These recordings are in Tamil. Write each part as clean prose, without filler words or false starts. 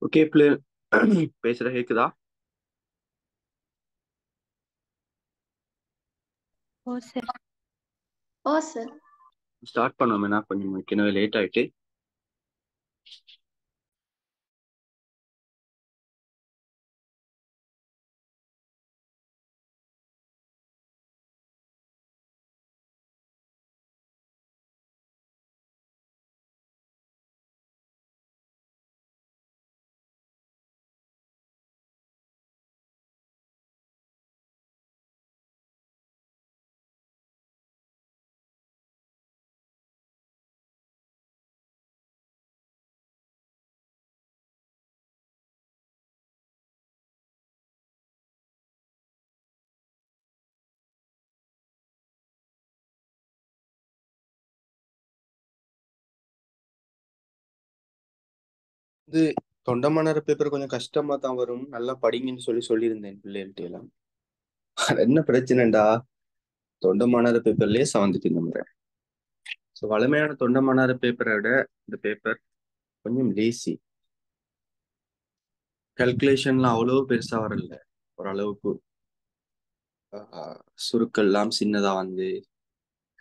ஓகே பிள்ளை பேசுற கேக்குதா? ஓ சார். ஓ சார். ஸ்டார்ட் பண்ணோம்னா கொஞ்சம் ஏற்கனவே லேட் ஆயிட்டு. இது தொண்டமானார் பேப்பர் கொஞ்சம் கஷ்டமா தான் வரும், நல்லா படிங்கன்னு சொல்லியிருந்தேன் பிள்ளைகள்ட்ட எல்லாம். அது என்ன பிரச்சனைடா, தொண்டமானார் பேப்பர்லயே வந்துட்டு இந்த முறை. ஸோ வளமையான தொண்டமானார் பேப்பரை விட இந்த பேப்பர் கொஞ்சம் லேசி. கல்குலேஷன்லாம் அவ்வளோ பெருசா வரல, ஓரளவுக்கு சுருக்கெல்லாம் சின்னதா வந்து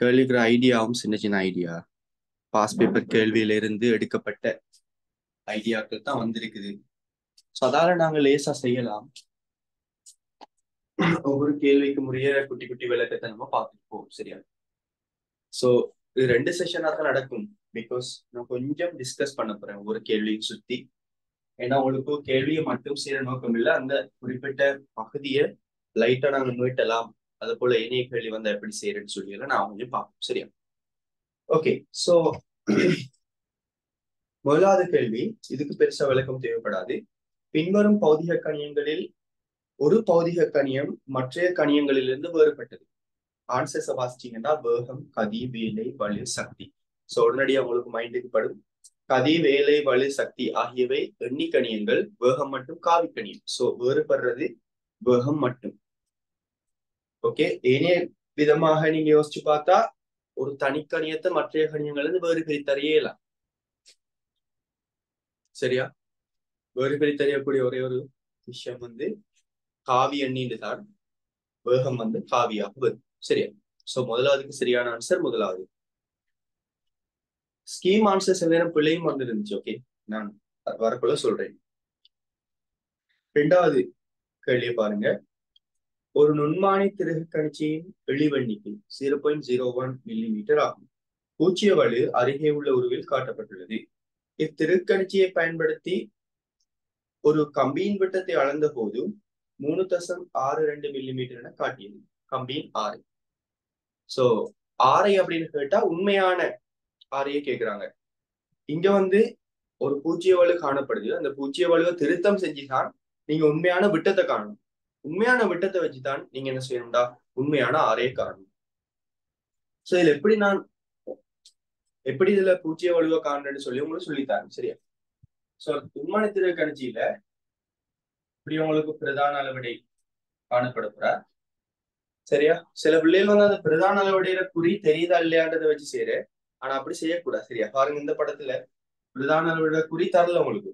கேள்விக்கிற ஐடியாவும் சின்ன சின்ன ஐடியா, பாஸ் பேப்பர் கேள்வியில இருந்து எடுக்கப்பட்ட ஐடியாக்கள் தான் வந்திருக்குது. ஸோ அதால நாங்க லேசா செய்யலாம். ஒவ்வொரு கேள்விக்கு முறைய குட்டி குட்டி விளக்கத்தை நம்ம பார்த்துப்போம், சரியா? ஸோ இது 2 செஷனா தான் நடக்கும். பிகாஸ் நான் கொஞ்சம் டிஸ்கஸ் பண்ண போறேன் ஒவ்வொரு கேள்வியும் சுத்தி. ஏன்னா உங்களுக்கு கேள்வியை மட்டும் செய்யற நோக்கம் இல்லை, அந்த குறிப்பிட்ட பகுதியை லைட்டா நாங்க மீட்டலாம். அது போல இணைய கேள்வி வந்தா எப்படி செய்யறேன்னு சொல்லி நான் கொஞ்சம் பார்ப்போம், சரியா? ஓகே. ஸோ முதலாவது கேள்வி, இதுக்கு பெருசா விளக்கம் தேவைப்படாது. பின்வரும் பௌதிக கணியங்களில் ஒரு பௌதிக கணியம் மற்றைய கணியங்களிலிருந்து வேறுபட்டது. ஆன்சர்ஸை வாசிச்சீங்கன்னா வேகம், கதி, வேலை, வலு, சக்தி. ஸோ உடனடியாக உங்களுக்கு மைண்டுக்கு படும். கதி, வேலை, வலு, சக்தி ஆகியவை எண்ணிக்கணியங்கள், வேகம் மட்டும் காவிக்கணியம். ஸோ வேறுபடுறது வேகம் மட்டும். ஓகே. ஏனே விதமாக நீங்க யோசிச்சு பார்த்தா ஒரு தனிக்கணியத்தை மற்றைய கணியங்கள் இருந்து வேறு பிரித்தறியலாம், சரியா? வேறு பிரித்தறியக்கூடிய ஒரே ஒரு விஷயம் காவி எண்ணின்னு தான். வேகம் காவியாக வரும், சரியா? சோ முதலாவதுக்கு சரியான ஆன்சர் முதலாவது. ஸ்கீம் ஆன்சர் சில நேரம் பிள்ளையும் இருந்துச்சு. ஓகே, நான் வரக்குள்ள சொல்றேன். 2வது கேள்வியை பாருங்க. ஒரு நுண்மானி திருகு கணிச்சியின் இழிவெண்ணிக்கை 0.01 மில்லிமீட்டர் ஆகும். பூச்சிய வலு அருகே உள்ள உருவில் காட்டப்பட்டுள்ளது. இத்திருக்கணிச்சியை பயன்படுத்தி ஒரு கம்பியின் விட்டத்தை அளந்த போது 3.62 மில்லிமீட்டர் என காட்டியது. கம்பியின் ஆரை. சோ ஆரை அப்படின்னு கேட்டா உண்மையான ஆரையை கேக்குறாங்க. இங்க ஒரு பூச்சிய வலு காணப்படுது. அந்த பூச்சிய வலுவை திருத்தம் செஞ்சுதான் நீங்க உண்மையான விட்டத்தை காணணும். உண்மையான விட்டத்தை வச்சுதான் நீங்க என்ன செய்யணும்டா, உண்மையான ஆரையை காணணும். சோ இதுல எப்படி இதுல பூச்சிய வலுவை காணுன்னு சொல்லி உங்களுக்கு சொல்லித்தாரேன், சரியா? சோ உண்மான திரு கணிச்சியில இப்படி உங்களுக்கு பிரதான அளவிடை காணப்படுற, சரியா? சில பிள்ளைகள் அந்த பிரதான அளவுடைய குறி தெரியுதா இல்லையான்றதை வச்சு செய்யற. ஆனா அப்படி செய்யக்கூடாது, சரியா? பாருங்க, இந்த படத்துல பிரதான அளவுடைய குறி தரல உங்களுக்கு.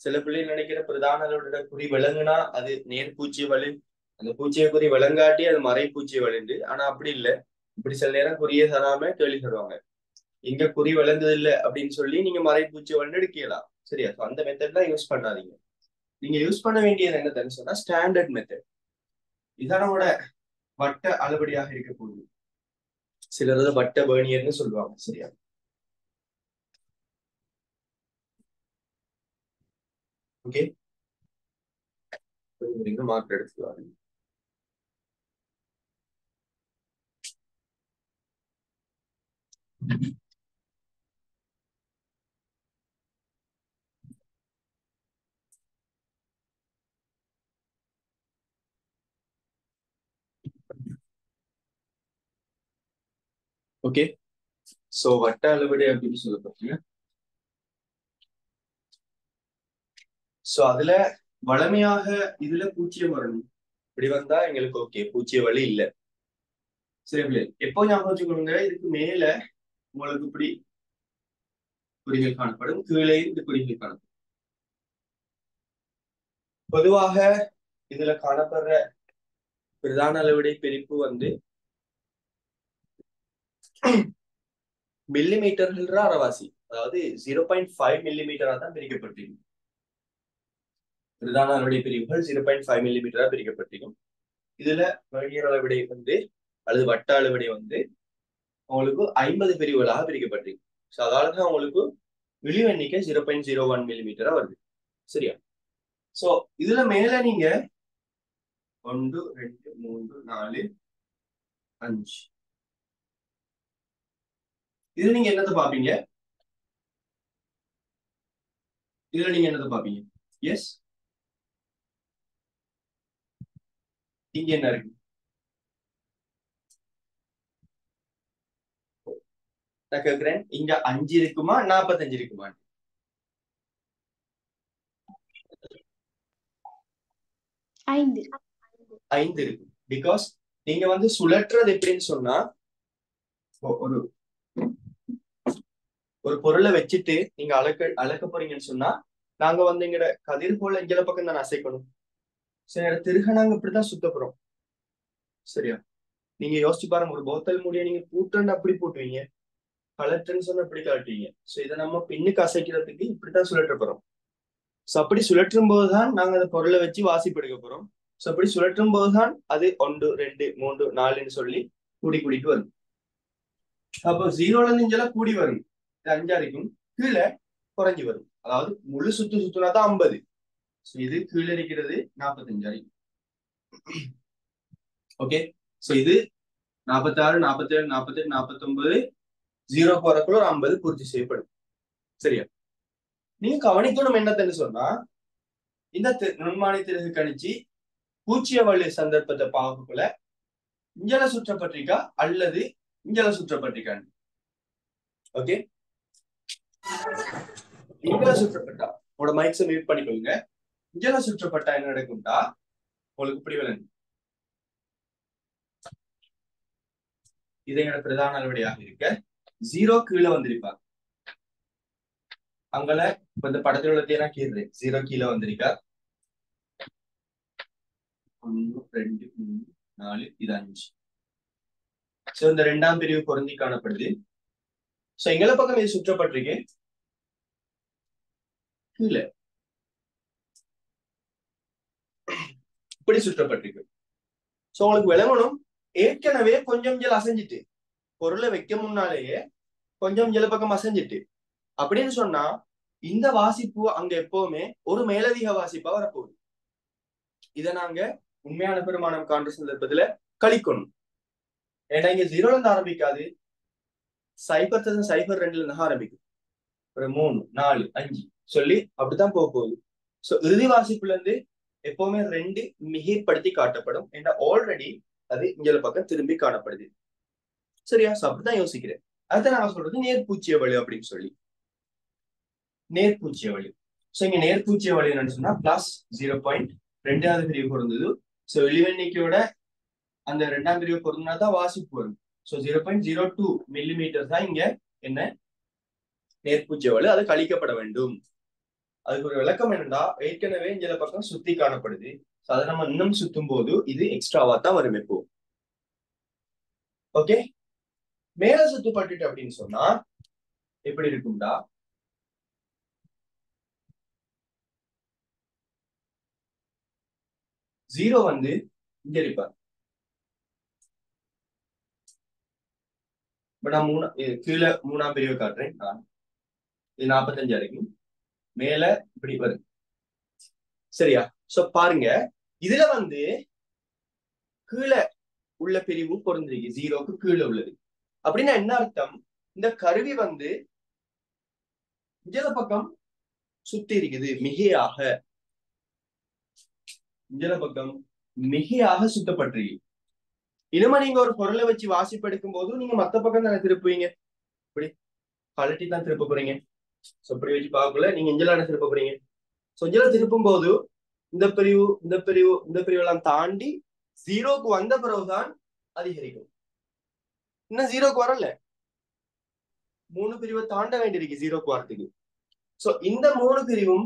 சில பிள்ளைகள் நினைக்கிற பிரதான அளவுடைய குறி விளங்குனா அது நேர் பூச்சிய வலு, அந்த பூச்சிய குறி விளங்காட்டி அது மறை பூச்சிய வலுண்டு. ஆனா அப்படி இல்லை. இப்படி சில நேரம் குறிய தராம கேள்வி தருவாங்க. இங்க குறி விளங்குது இல்லை அப்படின்னு சொல்லி நீங்க மறை பூச்சிய வலுன்னு எடுக்கலாம், சரியா? அந்த மெத்தட்லாம் யூஸ் பண்ணாதீங்க. நீங்க யூஸ் பண்ண வேண்டியது என்னன்னு சொன்னா ஸ்டாண்டர்ட் மெத்தட். இதான் நம்மளோட வட்ட அளவடியாக இருக்க போகுது. சிலர் வட்ட வேர்னியர்னு சொல்லுவாங்க, சரியா? ஓகே, மார்க் எடுத்துக்கலாம். ஓகே. சோ வட்ட அளவீடு அப்படின்னு சொல்லப்பட்டீங்க. சோ அதுல வளமையாக இதுல பூச்சியம் வரணும். இப்படி வந்தா எங்களுக்கு ஓகே, பூச்சிய வழி இல்ல. சரி பிள்ளை, எப்போ ஞாபகம் வச்சுக்கோங்க, இதுக்கு மேல உங்களுக்கு இப்படி குறிகள் காணப்படும், கீழே இந்த குறிகள் காணப்படும். பொதுவாக இதுல காணப்படுற பிரதான அளவிடை பிரிப்பு வந்து மில்லிமீட்டர்கள் அரைவாசி, அதாவது 0.5 மில்லிமீட்டரா தான் பிரிக்கப்பட்டிருக்கும். பிரதான அளவிடை பிரிவுகள் 0.5 மில்லிமீட்டரா பிரிக்கப்பட்டிருக்கும். இதுல வெர்னியர் அளவிடை வந்து அல்லது வட்ட அளவிடை வந்து உங்களுக்கு 50 பிரிவுகளாக பிரிக்கப்பட்டிருக்கு. அதாலதான் உங்களுக்கு விளிவு எண்ணிக்கை 0.01 மில்லிமீட்டரா வருது. சரியா? சோ இதுல மேல நீங்க 1 2 3 4 5 இதுல நீங்க என்னத்தை பாப்பீங்க? இதுல நீங்க என்னத்தை பாப்பீங்க? எஸ், இங்க என்ன இருக்கு? நான் கேக்குறேன், இங்க 5 இருக்குமா 45 இருக்குமா? 5 இருக்கு. பிகாஸ் நீங்க வந்து சுழற்றது எப்படின்னு சொன்னா, ஒரு ஒரு பொருளை வச்சுட்டு நீங்க அளக்க போறீங்கன்னு சொன்னா, நாங்க வந்து எங்கட கதிர் போல எங்கட பக்கம் தான் அசைக்கணும். சரி, திருக நாங்க இப்படித்தான் சுத்த போறோம். சரியா? நீங்க யோசிச்சு பாருங்க, ஒரு போத்தல் மூடிய நீங்க பூட்டுன்னு அப்படி போட்டுவீங்க, கலட்டுன்னு சொன்னா இப்படி காட்டுவீங்க. சோ இதை நம்ம பின்னுக்கு அசைக்கிறதுக்கு இப்படித்தான் சுழற்ற போறோம். சோ அப்படி சுழற்றும் போதுதான் நாங்க அந்த பொருளை வச்சு வாசிப்படுக்க போறோம். சோ அப்படி சுழற்றும் போதுதான் அது 1 2 3 4ன்னு சொல்லி கூடிட்டு வரும். அப்போ 0ல இருந்து இங்கெல்லாம் கூடி வரும். இது 5 இருக்கும், கீழே குறைஞ்சி வரும். அதாவது முழு சுத்துனா தான் 50. இது கீழே இருக்கிறது 45. ஓகே, சோ இது 46 47 48 49 0 போறக்குள்ள ஒரு 50 பூர்த்தி செய்யப்படும். சரியா? நீங்க கவனிக்கணும் என்னத்தன்னு சொன்னா, இந்த நுண்மானி திருகு கணிச்சு பூச்சிய வழி சந்தர்ப்பத்தை பார்க்கக்குள்ள இஞ்சல சுற்றப்பட்டிருக்கா அல்லது இஞ்சல சுற்றப்பட்டிருக்கான்னு. ஓகே, இஞ்சல சுற்றப்பட்டா உங்களோட மைக்ஸை மியூட் பண்ணிக்கொள்ளுங்க. இஞ்சல சுற்றப்பட்டா என்ன நடக்கும்டா, உங்களுக்கு இப்படி விளங்கும். இது எங்களோட பிரதான அளவடையாக இருக்க 0 கீழே வந்திருப்பாங்க. அங்கல இப்ப இந்த படத்தில் உள்ளத்தையும் நான் கீழே 0 கீழே வந்திருக்கா. 1 2 3 4 இது 5. சோ இந்த 2ஆம் பிரிவு பொருந்தி காணப்படுது. சோ எங்களை பக்கம் இது சுற்றப்பட்டிருக்கு கீழே இப்படி சுற்றப்பட்டிருக்கு. சோ உங்களுக்கு விளங்கணும், ஏற்கனவே கொஞ்சம் ஜெல் அசைஞ்சிட்டு, பொருளை வைக்க முன்னாலேயே கொஞ்சம் ஜெல பக்கம் அசைஞ்சிட்டு அப்படின்னு சொன்னா, இந்த வாசிப்பு அங்க எப்பவுமே ஒரு மேலதிக வாசிப்பா வரப்போகுது. இதை நாங்க உண்மையான பெருமானம் காண்ற சந்தர்ப்பத்துல கழிக்கணும். ஏன்னா இங்க 0ல இருந்து ஆரம்பிக்காது, 0.02ல இருந்து ஆரம்பிக்கும். ஒரு 3 4 5 சொல்லி அப்படித்தான் போக போகுது. சோ இறுதி வாசிப்புல இருந்து எப்பவுமே 2 மிகைப்படுத்தி காட்டப்படும். ஏன்னா ஆல்ரெடி அது இஞ்சல பக்கம் திரும்பி காணப்படுது. சரியா? சோ அப்படித்தான் யோசிக்கிறேன். அதுதான் நான் சொல்றது நேர்பூச்சிய வழி அப்படின்னு சொல்லி. நேர்பூச்சிய வழி. சோ இங்க நேர்பூச்சிய வழி என்னன்னு சொன்னா +0.2வது பிரிவு பொருந்தது. சோ இழிவெண்ணிக்கையோட அந்த 2ஆம் பிரிவு பொருந்தினா தான் வாசிப்பு வரும். சோ 0.02 மில்லிமீட்டர் தான் இங்க என்ன நேர்பூச்சிய வலு, அது கழிக்கப்பட வேண்டும். அதுக்கு ஒரு விளக்கம் என்னன்னா, ஏற்கனவே இஞ்சல பக்கம் சுத்தி காணப்படுது. அதை நம்ம இன்னும் சுத்தும் போது இது எக்ஸ்ட்ராவா தான் வரும் இப்போ. ஓகே, மேல சுத்தப்பட்டுட்டு அப்படின்னு சொன்னா எப்படி இருக்கும்டா, ஜீரோ வந்து இங்க இருப்பார். இப்ப நான் கீழே 3ஆம் பிரிவு காட்டுறேன். இது 45 வரைக்கும் மேல இப்படி வரும். சரியா? சோ பாருங்க, இதுல வந்து கீழே உள்ள பிரிவு பொருந்திருக்கு, 0க்கு கீழே உள்ளது. அப்படின்னா என்ன அர்த்தம், இந்த கருவி வந்து இஞ்சல பக்கம் சுத்தி இருக்குது மிகையாக, இஞ்சல பக்கம் மிகையாக சுத்தப்பட்டிருக்கு. இனிமே நீங்க ஒரு பொருளை வச்சு வாசிப்பு எடுக்கும் போது நீங்க மத்த பக்கம் தானே திருப்புவீங்க, இப்படி கழட்டி தான் திருப்ப போறீங்க. சோ இப்படி வச்சு பார்க்கல நீங்க இஞ்சலான திருப்ப போறீங்க. சோ இஞ்சல திருப்பும் போது இந்த பிரிவு இந்த பிரிவு இந்த பிரிவு எல்லாம் தாண்டி 0க்கு வந்த பிறகுதான் அதிகரிக்கும். இன்னும் 0க்கு வரல, 3 பிரிவை தாண்ட வேண்டியிருக்கு 0க்கு வரத்துக்கு. சோ இந்த 3 பிரிவும்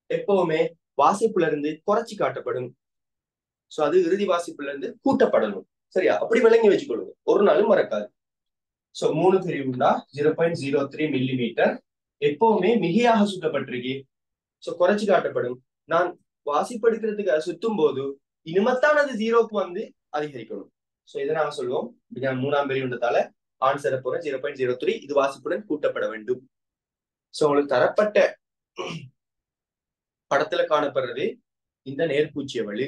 எப்பவுமே வாசிப்புல இருந்து குறைச்சி காட்டப்படும். சோ அது இறுதி வாசிப்புல இருந்து கூட்டப்படணும். சரியா? அப்படி விளங்கி வச்சுக்கொள்ளுங்க, ஒரு நாளும் மறக்காது. சோ 3 பிரிவுண்டா 0.03 மில்லிமீட்டர் எப்பவுமே மிகையாக சுற்றப்பட்டிருக்கு. சோ குறைச்சு காட்டப்படும். நான் வாசிப்படுக்கிறதுக்கு அதை சுத்தும் போது இனிமத்தான் அது 0க்கு வந்து அதிகரிக்கணும். சோ இதை நாங்க சொல்லுவோம். நான் 3ஆம் பிரிவுன்றதால ஆன்சரை போற 0.03 இது வாசிப்புடன் கூட்டப்பட வேண்டும். சோ உங்களுக்கு தரப்பட்ட படத்துல காணப்படுறது இந்த நேர்பூச்சிய வலு.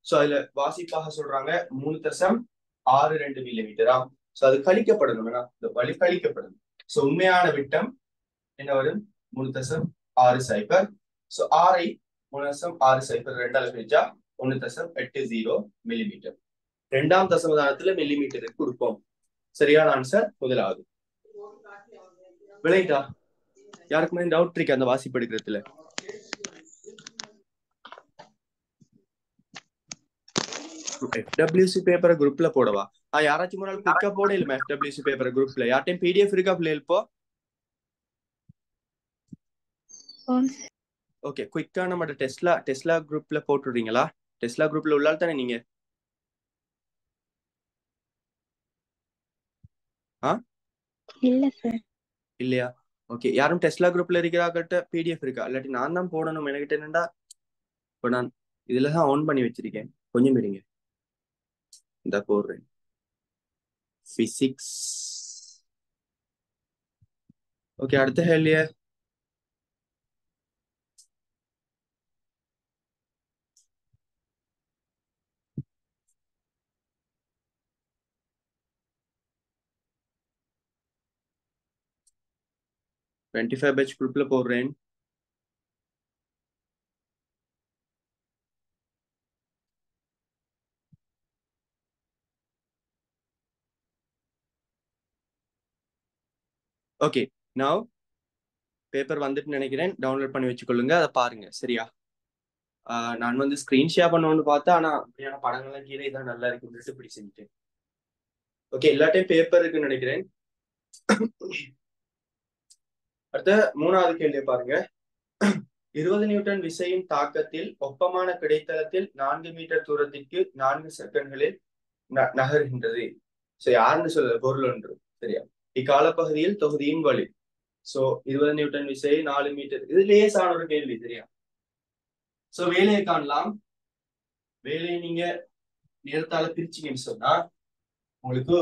சோ அதுல வாசிப்பாக சொல்றாங்க 3.62 மில்லிமீட்டரா. சோ அது கழிக்கப்படணும், இந்த வலு கழிக்கப்படணும். சோ உண்மையான விட்டம் என்ன வரும்? 3.60. சோ 6ஐ 3.60 ரெண்டால பிரிச்சா 1.80 மில்லிமீட்டர். 2ஆம் தசமதானத்துல மில்லிமீட்டருக்கு கொடுப்போம். சரியான ஆன்சர் முதலாவது. விளையிட்டா? யாருக்குமே டவுட் இருக்கு அந்த வாசிப்பு எடுக்கிறதுல? FWC பேப்பரை குரூப்ல போடவா? யாராச்சும் ஒரு நாள் குயிக்கா போட இல்ல FWC பேப்பரை குரூப்ல? யார்ட்டையும் PDF இருக்கா பிள்ளைகள் இப்போ? ஓகே, குயிக்கா நம்ம டெஸ்லா குரூப்ல போட்டுடுறீங்களா? டெஸ்லா குரூப்ல உள்ளால் தானே நீங்க? இல்ல சார். இல்லையா? ஓகே, யாரும் டெஸ்லா குரூப்ல இருக்கிறாக்கிட்ட PDF இருக்கா? இல்லாட்டி நான் தான் போடணும். எனக்கிட்ட என்னண்டா இப்போ நான் இதுலதான் ஆன் பண்ணி வச்சிருக்கேன். கொஞ்சம் இருங்க, இந்த போடுறேன். பிசிக்ஸ். ஓகே, அடுத்த கேள்விய டுவெண்ட்டி பேட்ச் குரூப்ல போடுறேன். ஓகே, நான் பேப்பர் வந்துட்டு நினைக்கிறேன். டவுன்லோட் பண்ணி வச்சுக்கொள்ளுங்க, அதை பாருங்க. சரியா? நான் வந்து ஸ்கிரீன் ஷேர் பண்ணணும்னு பார்த்தா, ஆனா அப்படியான படங்கள்லாம் கீழே இதான் நல்லா இருக்குன்னு இப்படி செஞ்சுட்டேன். ஓகே, எல்லாத்தையும் பேப்பர் இருக்குன்னு நினைக்கிறேன். அடுத்த 3வது கேள்வியை பாருங்க. 20 நியூட்டன் விசையின் தாக்கத்தில் ஒப்பமான கிடைத்தளத்தில் 4 மீட்டர் தூரத்திற்கு 4 செகண்ட்களில் நகர்கின்றது. சோ யாருன்னு சொல்ல பொருள் ஒன்று. சரியா? இக்காலப்பகுதியில் தொகுதியின் வலு. சோ 20 நியூட்டன் விசை 4 மீட்டர், இது லேசான ஒரு கேள்வி. சரியா? சோ வேலையை காணலாம். வேலையை நீங்க நேரத்தால பிரிச்சீங்கன்னு சொன்னா உங்களுக்கு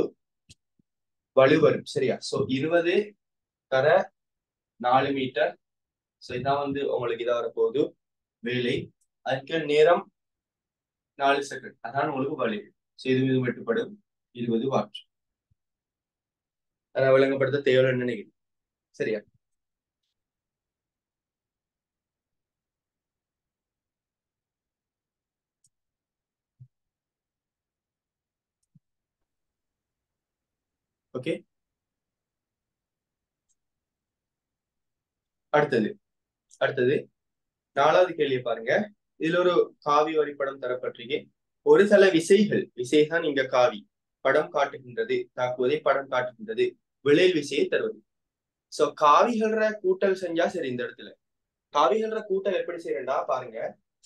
வலு வரும். சரியா? சோ 20 தர 4 மீட்டர். சோ இதான் வந்து உங்களுக்கு இதா வரப்போகுது வேலை. அதுக்கு நேரம் 4 செகண்ட், அதான் உங்களுக்கு வலு. சோ இது வெட்டுப்படும் 20 வாட். அதை விளங்கப்படுத்த தேவைன்னு நினைக்கிறேன். சரியா? ஓகே, அடுத்தது 4வது கேள்வியை பாருங்க. இதுல ஒரு காவி வரிப்படம் தரப்பட்டிருக்கு. ஒரு சில விசைதான் இங்க காவி படம் காட்டுகின்றது, தாக்குவதை படம் காட்டுகின்றது, விளைல் விசையை தருவது. சோ காவிகள கூட்டல் செஞ்சா சரி. இந்த இடத்துல காவிகள கூட்டல் எப்படி செய்யறா பாருங்க.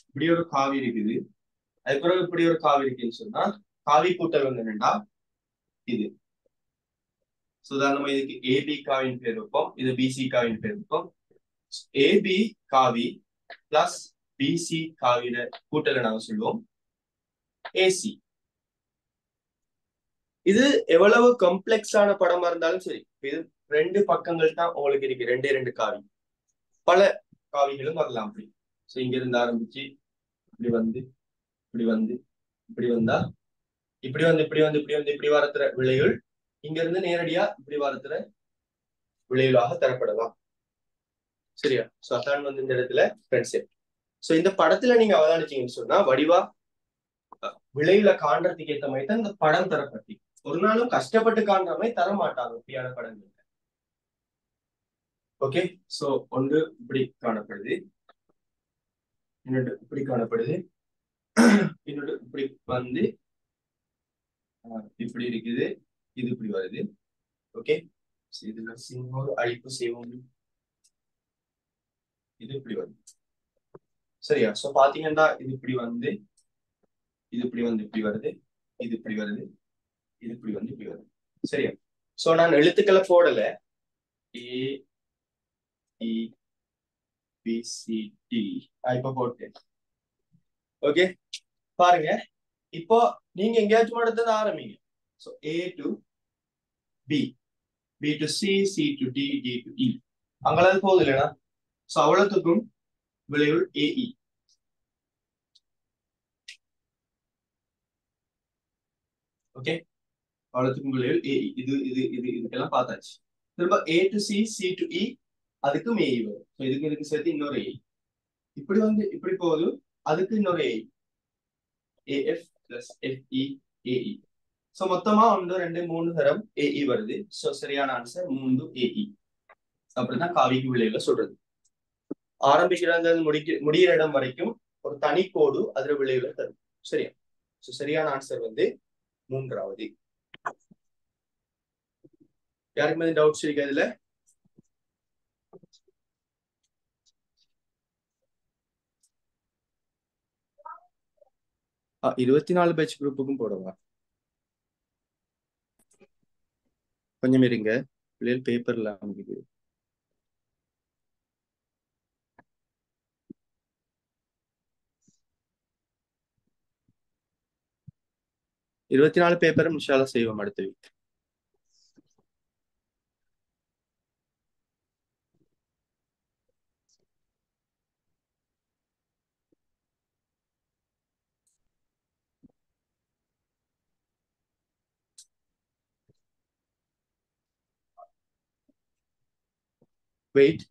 இப்படி ஒரு காவி இருக்குது, அதுக்கப்புறம் இப்படி ஒரு காவி இருக்குன்னு சொன்னா காவி கூட்டல் வந்து என்னன்னா இது. சுதாரணமா இதுக்கு ஏபி காவின் பேர் வைப்போம், இது பிசி காவின் பேர் வைப்போம். ஏபி காவி பிளஸ் பிசி காவின கூட்டலை நாங்க சொல்லுவோம் ஏசி. இது எவ்வளவு காம்ப்ளெக்ஸான படமா இருந்தாலும் சரி, இது 2 பக்கங்கள் தான் உங்களுக்கு இருக்கு, 2 காவி. பல காவிகளும் வரலாம் அப்படி. சோ இங்க இருந்து ஆரம்பிச்சு இப்படி வந்து இப்படி வந்து இப்படி வந்தா இப்படி வந்து இப்படி வந்து இப்படி வந்து இப்படி வரத்துற விளைவுகள் இங்க இருந்து நேரடியா இப்படி வரத்துற விளைவுகளாக தரப்படலாம். சரியா? சோ அதான் வந்து இந்த இடத்துல ஃப்ரெண்ட்ஷிப். சோ இந்த படத்துல நீங்க அவதானிச்சீங்கன்னு சொன்னா வடிவா விளைவுல காண்றதுக்கு ஏற்ற மாதிரி தான் இந்த படம் தரப்பட்டி. ஒரு நாளும் கஷ்டப்பட்டு காண்ற மாதிரி தர மாட்டாங்க இப்படியான படங்கள். ஓகே, சோ ஒன்று இப்படி காணப்படுது, இன்னொன்று இப்படி காணப்படுது, இன்னொன்று இப்படி வந்து இப்படி இருக்குது, இது இப்படி வருது. ஓகே, இதுல சின்ன அழிப்பு செய்வோம், இது இப்படி வருது. சரியா? சோ பாத்தீங்கன்னா இது இப்படி வந்து இது இப்படி வந்து இப்படி வருது, இது இப்படி வருது, இது இப்படி வந்து இப்படி வருது. சரியா? சோ நான் எழுத்துக்களை போடல. A E B C D இப்ப போட்டேன். ஓகே, பாருங்க. இப்போ நீங்க எங்கேயாச்சும் எடுத்தது ஆரம்பிங்க. So A to B, B to C, C to D, D to E. அங்களாவது போகுது இல்லைனா? சோ அவ்வளவுக்கும் விளைவு ஏஇ. ஓகே, அவ்வளவுக்கும் விளைவு ஏஇ. இது இது இது இதுக்கெல்லாம் பார்த்தாச்சு. திரும்ப A to C, C to E, அதுக்கும் ஏஇ வரும். இதுக்கு சேர்த்து இன்னொரு ஏஇ. இப்படி வந்து இப்படி போகுது, அதுக்கு இன்னொரு A E, A F plus F E A E. So மொத்தமா 1 2 3 தரம் ஏஇ வருது. சோ சரியான ஆன்சர் 3 ஏஇ. அப்படிதான் காவிக்கு விளைவுல சொல்றது. ஆரம்பிக்கிறாங்க முடிகிற இடம் வரைக்கும் ஒரு தனி கோடு அதுல விளைவுல தரும். சரியா? சோ சரியான ஆன்சர் வந்து 3வது. யாருக்கு மாதிரி டவுட்ஸ் இருக்கு இதுல? 24 பேட்ச் குரூப்புக்கும் போடுவா. கொஞ்சம் இருங்க, பிள்ளைகள் பேப்பர்ல அமைக்குது. இருபத்தி 24 பேப்பரும் இன்ஷால்லா செய்வோம் அடுத்த வீக். Wait,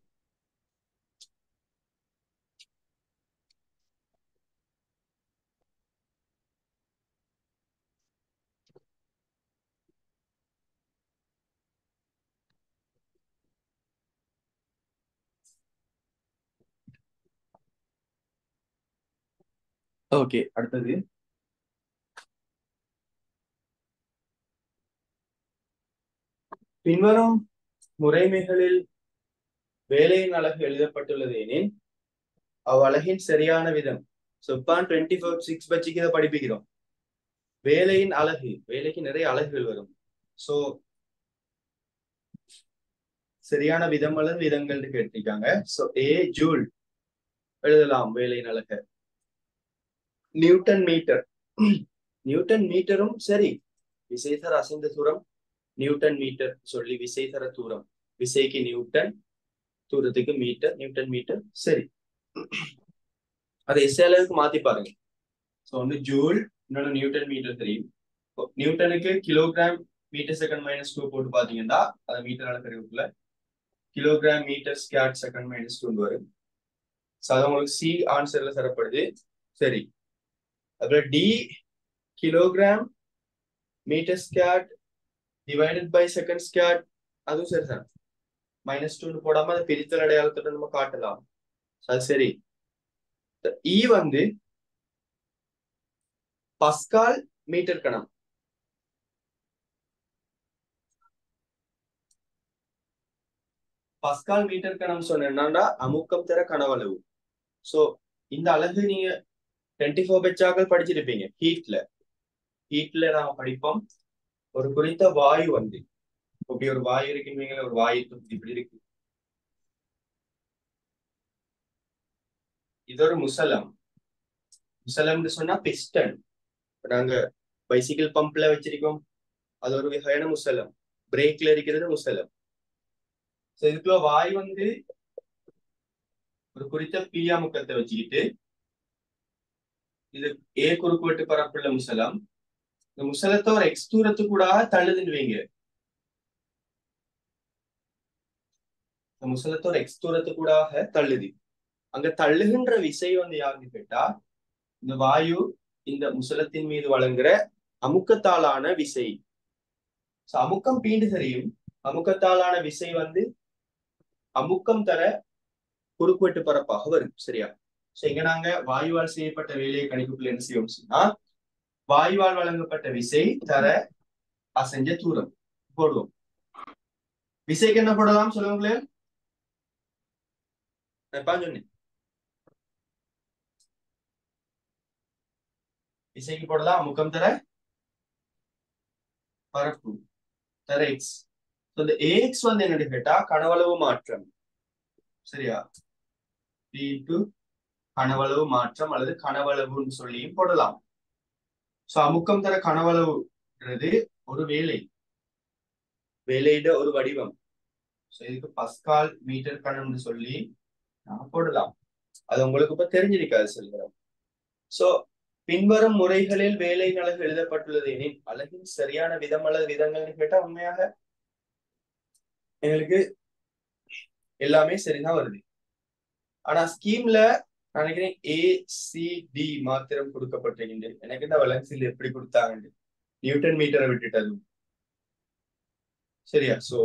okay. அடுத்தது பின்வரும் முறைமைகளில் வேலையின் அழகு எழுதப்பட்டுள்ளது எனில் அவ்வழகின் சரியான விதம். சொப்பான் 24/6 பட்சிக்கு இதை படிப்பிக்கிறோம். வேலையின் அழகு, வேலைக்கு நிறைய அழகுகள் வரும். சோ சரியான விதம் அல்லது விதங்கள் கேட்டிருக்காங்க. சோ ஏ ஜூல் எழுதலாம் வேலையின் அழகு. நியூட்டன் மீட்டர், நியூட்டன் மீட்டரும் சரி. விசைத்தர அசைந்த தூரம் நியூட்டன் மீட்டர் சொல்லி விசைத்தர தூரம், விசைக்கு நியூட்டன், தூரத்துக்கு மீட்டர், நியூட்டன் மீட்டர். சரி, அதை எஸ்ஐ அளவுக்கு மாத்தி பாருங்க. ஸோ வந்து ஜூல், இன்னொன்று நியூட்டன் மீட்டர் தெரியும். நியூட்டனுக்கு கிலோகிராம் மீட்டர் செகண்ட் -2 போட்டு பாத்தீங்கன்னா அதை மீட்டர் அளவுக்குள்ள கிலோகிராம் மீட்டர் ஸ்கேட் செகண்ட் -2 வரும். ஸோ அது உங்களுக்கு சி ஆன்சர்ல தரப்படுது. சரி, அப்புறம் D kilogram metre squared divided by second squared, அதுவும் சரிதான். -2 போடாம அதை பிரித்தல் அடையாளத்தோட நம்ம காட்டலாம். அது சரி. இ வந்து பஸ்கால் மீட்டர் கணம். பஸ்கால் மீட்டர் கணம் சொன்னா அமுக்கம் தர கனவளவு. சோ இந்த அலகு நீங்க 24 பெச்சாக்கள் படிச்சிருப்பீங்க. ஹீட்ல நாம படிப்போம். ஒரு குறித்த வாயு வந்து இப்படி ஒரு வாயு இருக்குன்னு, ஒரு வாயு இப்படி இருக்கு. இது ஒரு முசலம். முசலம்னு சொன்னா பிஸ்டன். நாங்க பைசிக்கிள் பம்ப்ல வச்சிருக்கோம், அது ஒரு வகையான முசலம். பிரேக்ல இருக்கிறது முசலம். இதுக்குள்ள வாயு வந்து ஒரு குறித்த பி அமுக்கத்தை வச்சுக்கிட்டு, இது ஏ குறுக்குவெட்டு பரப்புள்ள முசலம். இந்த முசலத்தை ஒரு எக்ஸ் தூரத்துக்கு கூட தள்ளுதுன்னு வைங்க. இந்த முசலத்தை ஒரு எக்ஸ் தூரத்துக்கு கூட தள்ளுது. அங்க தள்ளுகின்ற விசை வந்து யாருன்னு கேட்டா, இந்த வாயு இந்த முசலத்தின் மீது வழங்குற அமுக்கத்தாலான விசை. அமுக்கம் பீண்டு தெரியும். அமுக்கத்தாலான விசை வந்து அமுக்கம் தர குறுக்குவெட்டு பரப்பாக வரும். சரியா? இங்க நாங்க வாயுவால் செய்யப்பட்ட வேலையை கணிப்புக்குள்ள என்ன செய்வோம் சொன்னா, வாயுவால் வழங்கப்பட்ட விசை தர அசைஞ்ச தூரம் போடுவோம். விசைக்கு என்ன போடலாம் சொல்லுங்களேன். சொன்னேன் இசைக்கு போடலாம் அமுக்கம் தர பரப்பு தர எக்ஸ். இந்த ஏஎக்ஸ் வந்து என்னன்னு கேட்டா கனவளவு மாற்றம். சரியா? பி இன்டு கனவளவு மாற்றம் அல்லது கனவளவுன்னு சொல்லியும் போடலாம். சோ அமுக்கம் தர கனவளவுன்றது ஒரு வேலையிட ஒரு வடிவம். சோ இதுக்கு பஸ்கால் மீட்டர் கணம்னு சொல்லி நான் போடலாம். அது உங்களுக்கு இப்ப தெரிஞ்சிருக்காது சொல்கிறோம். சோ பின்வரும் முறைகளில் வேலையின் அலகு எழுதப்பட்டுள்ளது எனில் அலகின் சரியான விதம் அல்லது விதங்கள்னு கேட்டா உண்மையாக எங்களுக்கு எல்லாமே சரிதான் வருது. ஆனா ஸ்கீம்ல நினைக்கிறேன் ACD மாத்திரம் கொடுக்கப்பட்டிருக்கின்றது. எனக்கு இந்த வளர்ச்சியில் எப்படி கொடுத்தாங்க நியூட்டன் மீட்டரை விட்டுட்டது. சரியா? சோ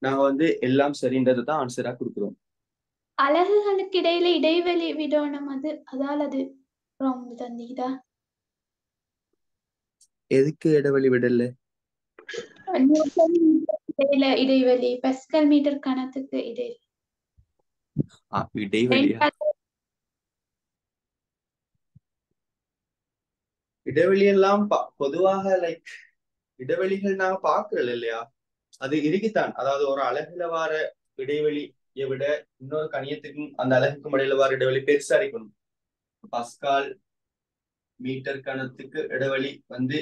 நாங்க வந்து எல்லாம் சரின்றதை தான் ஆன்சரா கொடுக்குறோம். அலகுகளுக்கு இடையில இடைவெளி விடணும், அதால அது ரொம்ப தந்தீதா. எதுக்கு இடைவெளி விடல? நியூட்டன் மீட்டர் இடையில இடைவெளி, பெஸ்கல் மீட்டர் கணத்துக்கு இடையில இடைவெளியா? இடைவெளி எல்லாம் பொதுவாக லைக் இடைவெளிகள் நாங்க பாக்குறோம் இல்லையா? அது இருக்குத்தான். அதாவது ஒரு அலகுல வார இடைவெளியை விட இன்னொரு கணியத்துக்கும் அந்த அலகுக்கும் இடையில வார இடைவெளி பெருசா இருக்கணும். பஸ்கால் மீட்டர் கணத்துக்கு இடைவெளி வந்து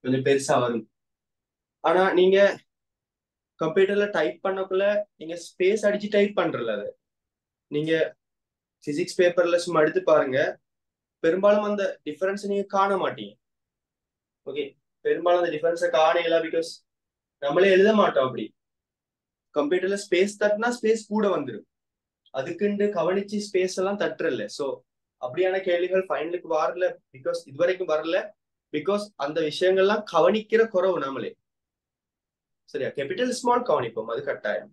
கொஞ்சம் பெருசா வரும். ஆனா நீங்க கம்ப்யூட்டர்ல டைப் பண்ணக்குள்ள நீங்க ஸ்பேஸ் அடிச்சு டைப் பண்றல, அது நீங்க பிசிக்ஸ் பேப்பர்ல சும்மா எடுத்து பாருங்க, பெரும்பாலும் அந்த டிஃபரன்ஸ் நீங்க காண மாட்டீங்க. ஓகே, பெரும்பாலும் அந்த டிஃபரன்ஸை காணல. பிகாஸ் நம்மளே எழுத மாட்டோம் அப்படி. கம்ப்யூட்டர்ல ஸ்பேஸ் தட்டினா ஸ்பேஸ் கூட வந்துடும். அதுக்குண்டு கவனிச்சு ஸ்பேஸ் எல்லாம் தட்டுறல. சோ அப்படியான கேள்விகள் ஃபைனலுக்கு வரல. பிகாஸ் இதுவரைக்கும் வரல. பிகாஸ் அந்த விஷயங்கள்லாம் கவனிக்கிற குறவு நம்மளே. சரியா? கேபிட்டல் ஸ்மால் கவனிப்போம், அது கட்டாயம்.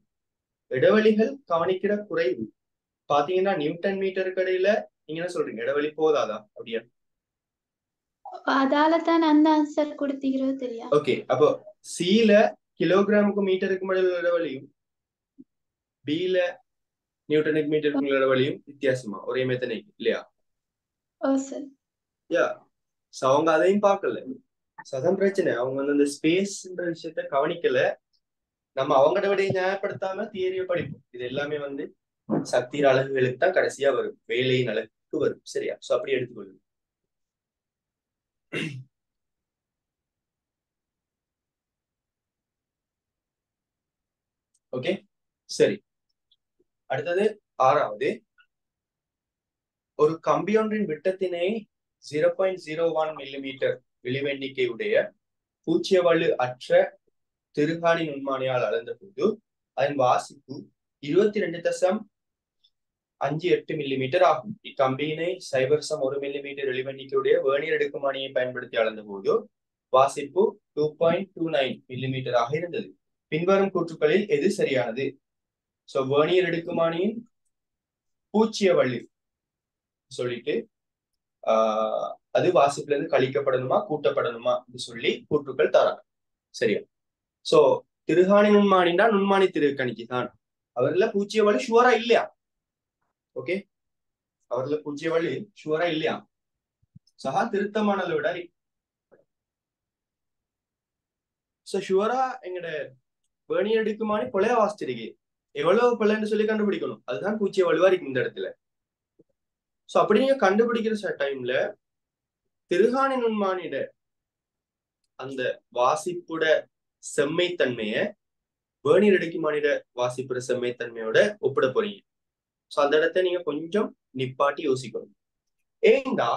இடைவெளிகள் கவனிக்கிற குறைவு. பாத்தீங்கன்னா நியூட்டன் மீட்டருக்கு இடையில நீங்க என்ன சொல்றீங்க, இடைவெளி போதாதா அப்படியா? அதால தான் அந்த ஆன்சர் கொடுத்தீங்களோ தெரியா. ஓகே, அப்போ சில கிலோகிராமுக்கு மீட்டருக்கு இடையில இடைவெளியும் பில நியூட்டனுக்கு மீட்டருக்கு இடைவெளியும் வித்தியாசமா ஒரே மெத்தனைக்கு இல்லையா? ஓ சார். யா. அவங்க அதையும் பார்க்கல. சதம் பிரச்சனை, அவங்க வந்து அந்த ஸ்பேஸ்ன்ற விஷயத்த கவனிக்கல. நம்ம அவங்களோட விடையை நியாயப்படுத்தாம தியரியை படிப்போம். இது எல்லாமே வந்து சக்தியின் அலகுகளுக்கு தான் கடைசியா வரும், வேலையின் அலகுக்கு வரும். சரியா? சோ அப்படி எடுத்துக்கொள்ளுங்க. ஓகே, சரி. அடுத்தது ஆறாவது. ஒரு கம்பியொன்றின் விட்டத்தினை 0.01 மில்லிமீட்டர் விளிவெண்ணிக்கையுடைய பூச்சியவலு அற்ற திருகாணி நுண்மானியால் அளந்த போது அதன் வாசிப்பு 22.58 மில்லிமீட்டர் ஆகும். இக்கம்பியினை 0.1 மில்லிமீட்டர் வெளிவெண்ணிக்கையுடைய வேர்னியர் அடுக்குமானியை பயன்படுத்தி அளந்த போது வாசிப்பு 2.29 மில்லிமீட்டர் ஆக இருந்தது. பின்வரும் கூற்றுக்களில் எது சரியானது? சோ வேர்னியர் அடுக்குமானியின் பூச்சியவலு சொல்லிட்டு அது வாசிப்புல இருந்து கழிக்கப்படணுமா கூட்டப்படணுமா சொல்லி கூற்றுக்கள் தராங்க. சரியா? சோ திருகாணி நுண்மானின்னா நுண்மானி திருக்கணிக்கு தான். அவர்ல பூச்சியவலு ஷுவரா இல்லையா? ஓகே, அவர்ல பூச்சியவலு ஷுவரா இல்லையா? சகா திருத்தமானதை விட சோ ஷுவரா எங்கட வேணி எடுக்குமானி கொலையா வாசிச்சிருக்கு. எவ்வளவு பிள்ளைன்னு சொல்லி கண்டுபிடிக்கணும். அதுதான் பூச்சிய வலுவா இருக்கு இந்த இடத்துல. சோ அப்படி நீங்க கண்டுபிடிக்கிற டைம்ல திருகாணி நுண்மானிட அந்த வாசிப்புட செம்மைத்தன்மைய வேர்னியர் அடுக்குமானிட வாசிப்புட செம்மைத்தன்மையோட ஒப்பிட போறீங்க. சோ அந்த இடத்த நீங்க கொஞ்சம் நிப்பாட்டி யோசிக்கணும். ஏண்டா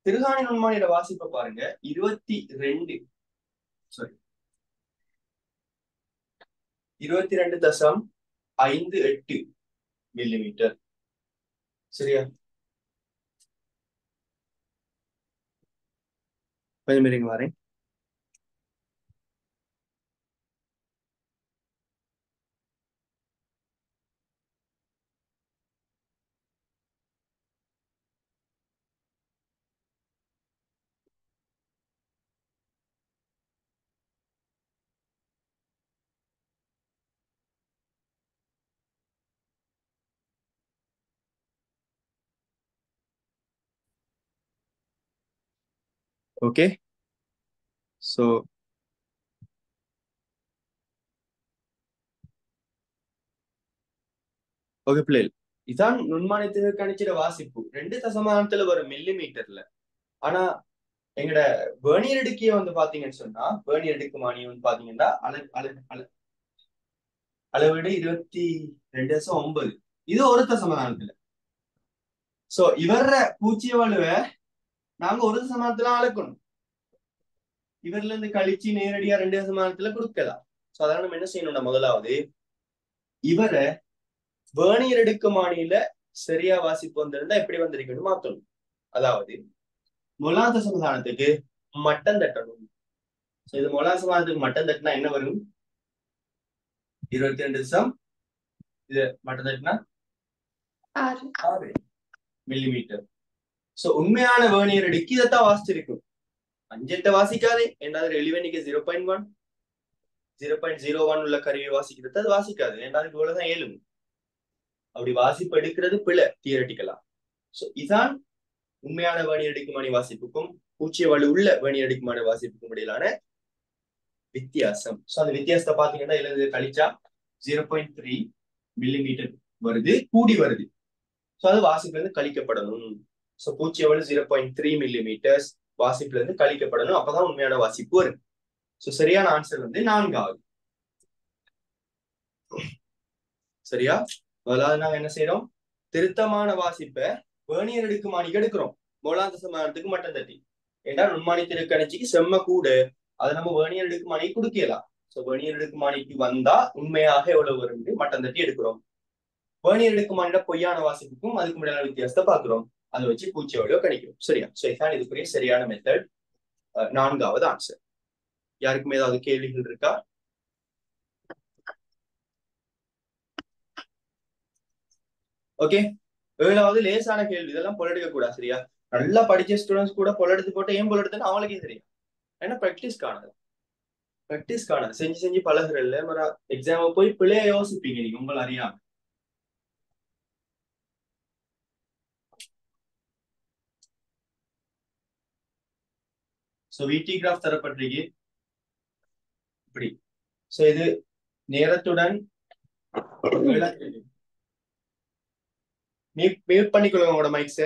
திருகாணி நுண்மானிட வாசிப்பை பாருங்க, 22.58 மில்லிமீட்டர். சரியா? கொஞ்சம் இருங்க வரேன். ஓகே சோ ஓகே பிள்ளைகள் இதான் நுண்மானியத்திற்கு கணிச்சிட வாசிப்பு 2 வரும் மில்லிமீட்டர்ல. ஆனா எங்கட வேர்னியர் அடுக்கிய வந்து பாத்தீங்கன்னு சொன்னா வேர்னியர் அடுக்குமானி வந்து பாத்தீங்கன்னா அளவீடு 22.9 இது 1 சோ இவர பூச்சிய வலுவ நாங்க 1 அளக்கணும். இவர்ல இருந்து கழிச்சு நேரடியா 2 கொடுக்கலாம். சாதாரண என்ன செய்யணும்னா முதலாவது இவரை வேர்னியர் அடுக்குமானியில சரியா வாசிப்பு வந்திருந்தா எப்படி வந்திருக்கணும் மாத்தணும். அதாவது மொலாத சமதானத்துக்கு மட்டம் தட்டணும். இது மொலாத சமதானத்துக்கு மட்டம் தட்டினா என்ன வரும்? 22 இது மட்டம் தட்டினா 6 மில்லிமீட்டர். சோ உண்மையான வேர்னியர் அடுக்கு இதைத்தான் வாசிச்சிருக்கும். 5 வாசிக்காதே. என்றாவது எளிவெண்ணிக்கு 0.1 0.01 உள்ள கருவியை வாசிக்கிறது அது வாசிக்காது. என்றாவது இவ்வளவுதான் ஏழும். அப்படி வாசிப்பு எடுக்கிறது பிழை தியரட்டிக்கலா. சோ இதான் உண்மையான வேர்னியர் அடுக்குமானி வாசிப்புக்கும் பூச்சிய வலு உள்ள வேர்னியர் அடுக்குமானி வாசிப்புக்கும் இடையிலான வித்தியாசம். சோ அந்த வித்தியாசத்தை பாத்தீங்கன்னா இதுல கழிச்சா 0.3 மில்லிமீட்டர் வருது, கூடி வருது. சோ அது வாசிப்புல இருந்து கழிக்கப்படணும். சோ பூச்சிய வலு 0.3 மில்லிமீட்டர்ஸ் வாசிப்புல இருந்து கழிக்கப்படணும். அப்பதான் உண்மையான வாசிப்பு வரும். சோ சரியான ஆன்சர் வந்து 4வது. சரியா? அதாவது நாங்க என்ன செய்யறோம்? திருத்தமான வாசிப்பை வேர்னியர் அடுக்குமானிக்கு எடுக்கிறோம். மொலாந்த சமதானத்துக்கு மட்டம் தட்டி. ஏன்னா நுண்மானியத்திற்கு கணிச்சிக்கு செம்ம கூடு அதை நம்ம வேர்னியர் அடுக்குமானிக்கு கொடுக்கலாம். சோ வேர்னியர் அடுக்குமானிக்கு வந்தா உண்மையாக எவ்வளவு வரும் மட்டம் தட்டி எடுக்கிறோம். வேர்னியர் அடுக்குமானியோட பொய்யான வாசிப்புக்கும் அதுக்கு முடியாத வித்தியாசத்தை பாக்குறோம். அதை வச்சு பூச்சி எவ்வளவு கணிக்கிறோம். சரியா? சோ இதுதான் இதுக்குரிய சரியான மெத்தட். 4வது ஆன்சர். யாருக்குமே ஏதாவது கேள்விகள் இருக்கா? ஓகே 7வது லேசான கேள்வி. இதெல்லாம் பொலெடுக்க கூடாது. சரியா? நல்லா படிச்ச ஸ்டூடெண்ட்ஸ் கூட பொலெடுத்து போட்டு ஏன் பொலெடுத்துன்னு அவங்களுக்கே தெரியும். ஏன்னா பிராக்டிஸ் காணது செஞ்சு செஞ்சு பழகுறல்ல மர எக்ஸாம போய் பிள்ளைய யோசிப்பீங்க நீங்க உங்களை அறியாம. சோ VT கிராஃப் தரப்பட்டிருக்கு இப்படி. சோ இது நேரத்துடன் மியூட் பண்ணிக்கொள்ளுங்க உங்களோட மைக்ஸ.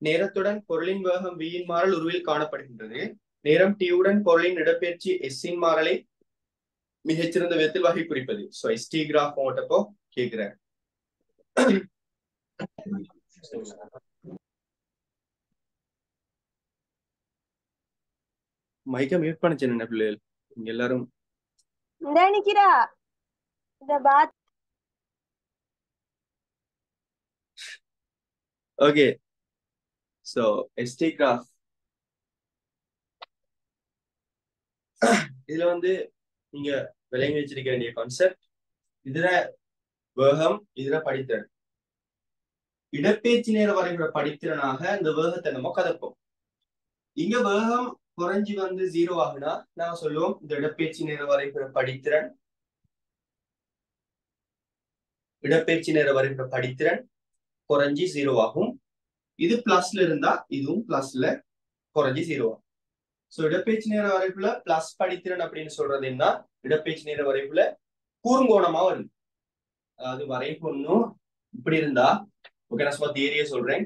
நேரத்துடன் பொருளின் வேகம் v இன் மாறல் உருவில் காணப்படுகின்றது. நேரம் t உடன் பொருளின் இடப்பெயர்ச்சி s இன் மாறலை மிகச்சிறந்த விதத்தில் வகை குறிப்பது. சோ ST கிராஃப் போட்டப்போ கேக்குறேன். மைக்க மியூட் பண்ணிச்சேன் என்ன பிள்ளைகள் நீங்க எல்லாரும். ஓகே சோ ST கிராஃப் இதுல வந்து நீங்க விளங்கி வச்சிருக்க வேண்டிய கான்செப்ட் இதுல வேகம் இதுல படித்திறன். இடப்பெயர்ச்சி நேர வரைபட படித்திறனாக இந்த வேகத்தை நம்ம கதப்போம். இங்க வேகம் குறைஞ்சி வந்து 0 ஆகுனா நாம சொல்லுவோம் இந்த இடப்பெயர்ச்சி நேர வரைபட படித்திறன் குறைஞ்சி 0 ஆகும். இது பிளஸ்ல இருந்தா இதுவும் பிளஸ்ல குறைஞ்சி 0 ஆகும். சோ இடப்பெயர்ச்சி நேர வரைப்புல பிளஸ் படித்திறன் அப்படின்னு சொல்றது என்ன? இடப்பெயர்ச்சி நேர வரைப்புல கூர்ங்கோணமா வருது. அதாவது வரைபொண்ணும் இப்படி இருந்தா ஓகே நான் சும்மா தியரியே சொல்றேன்.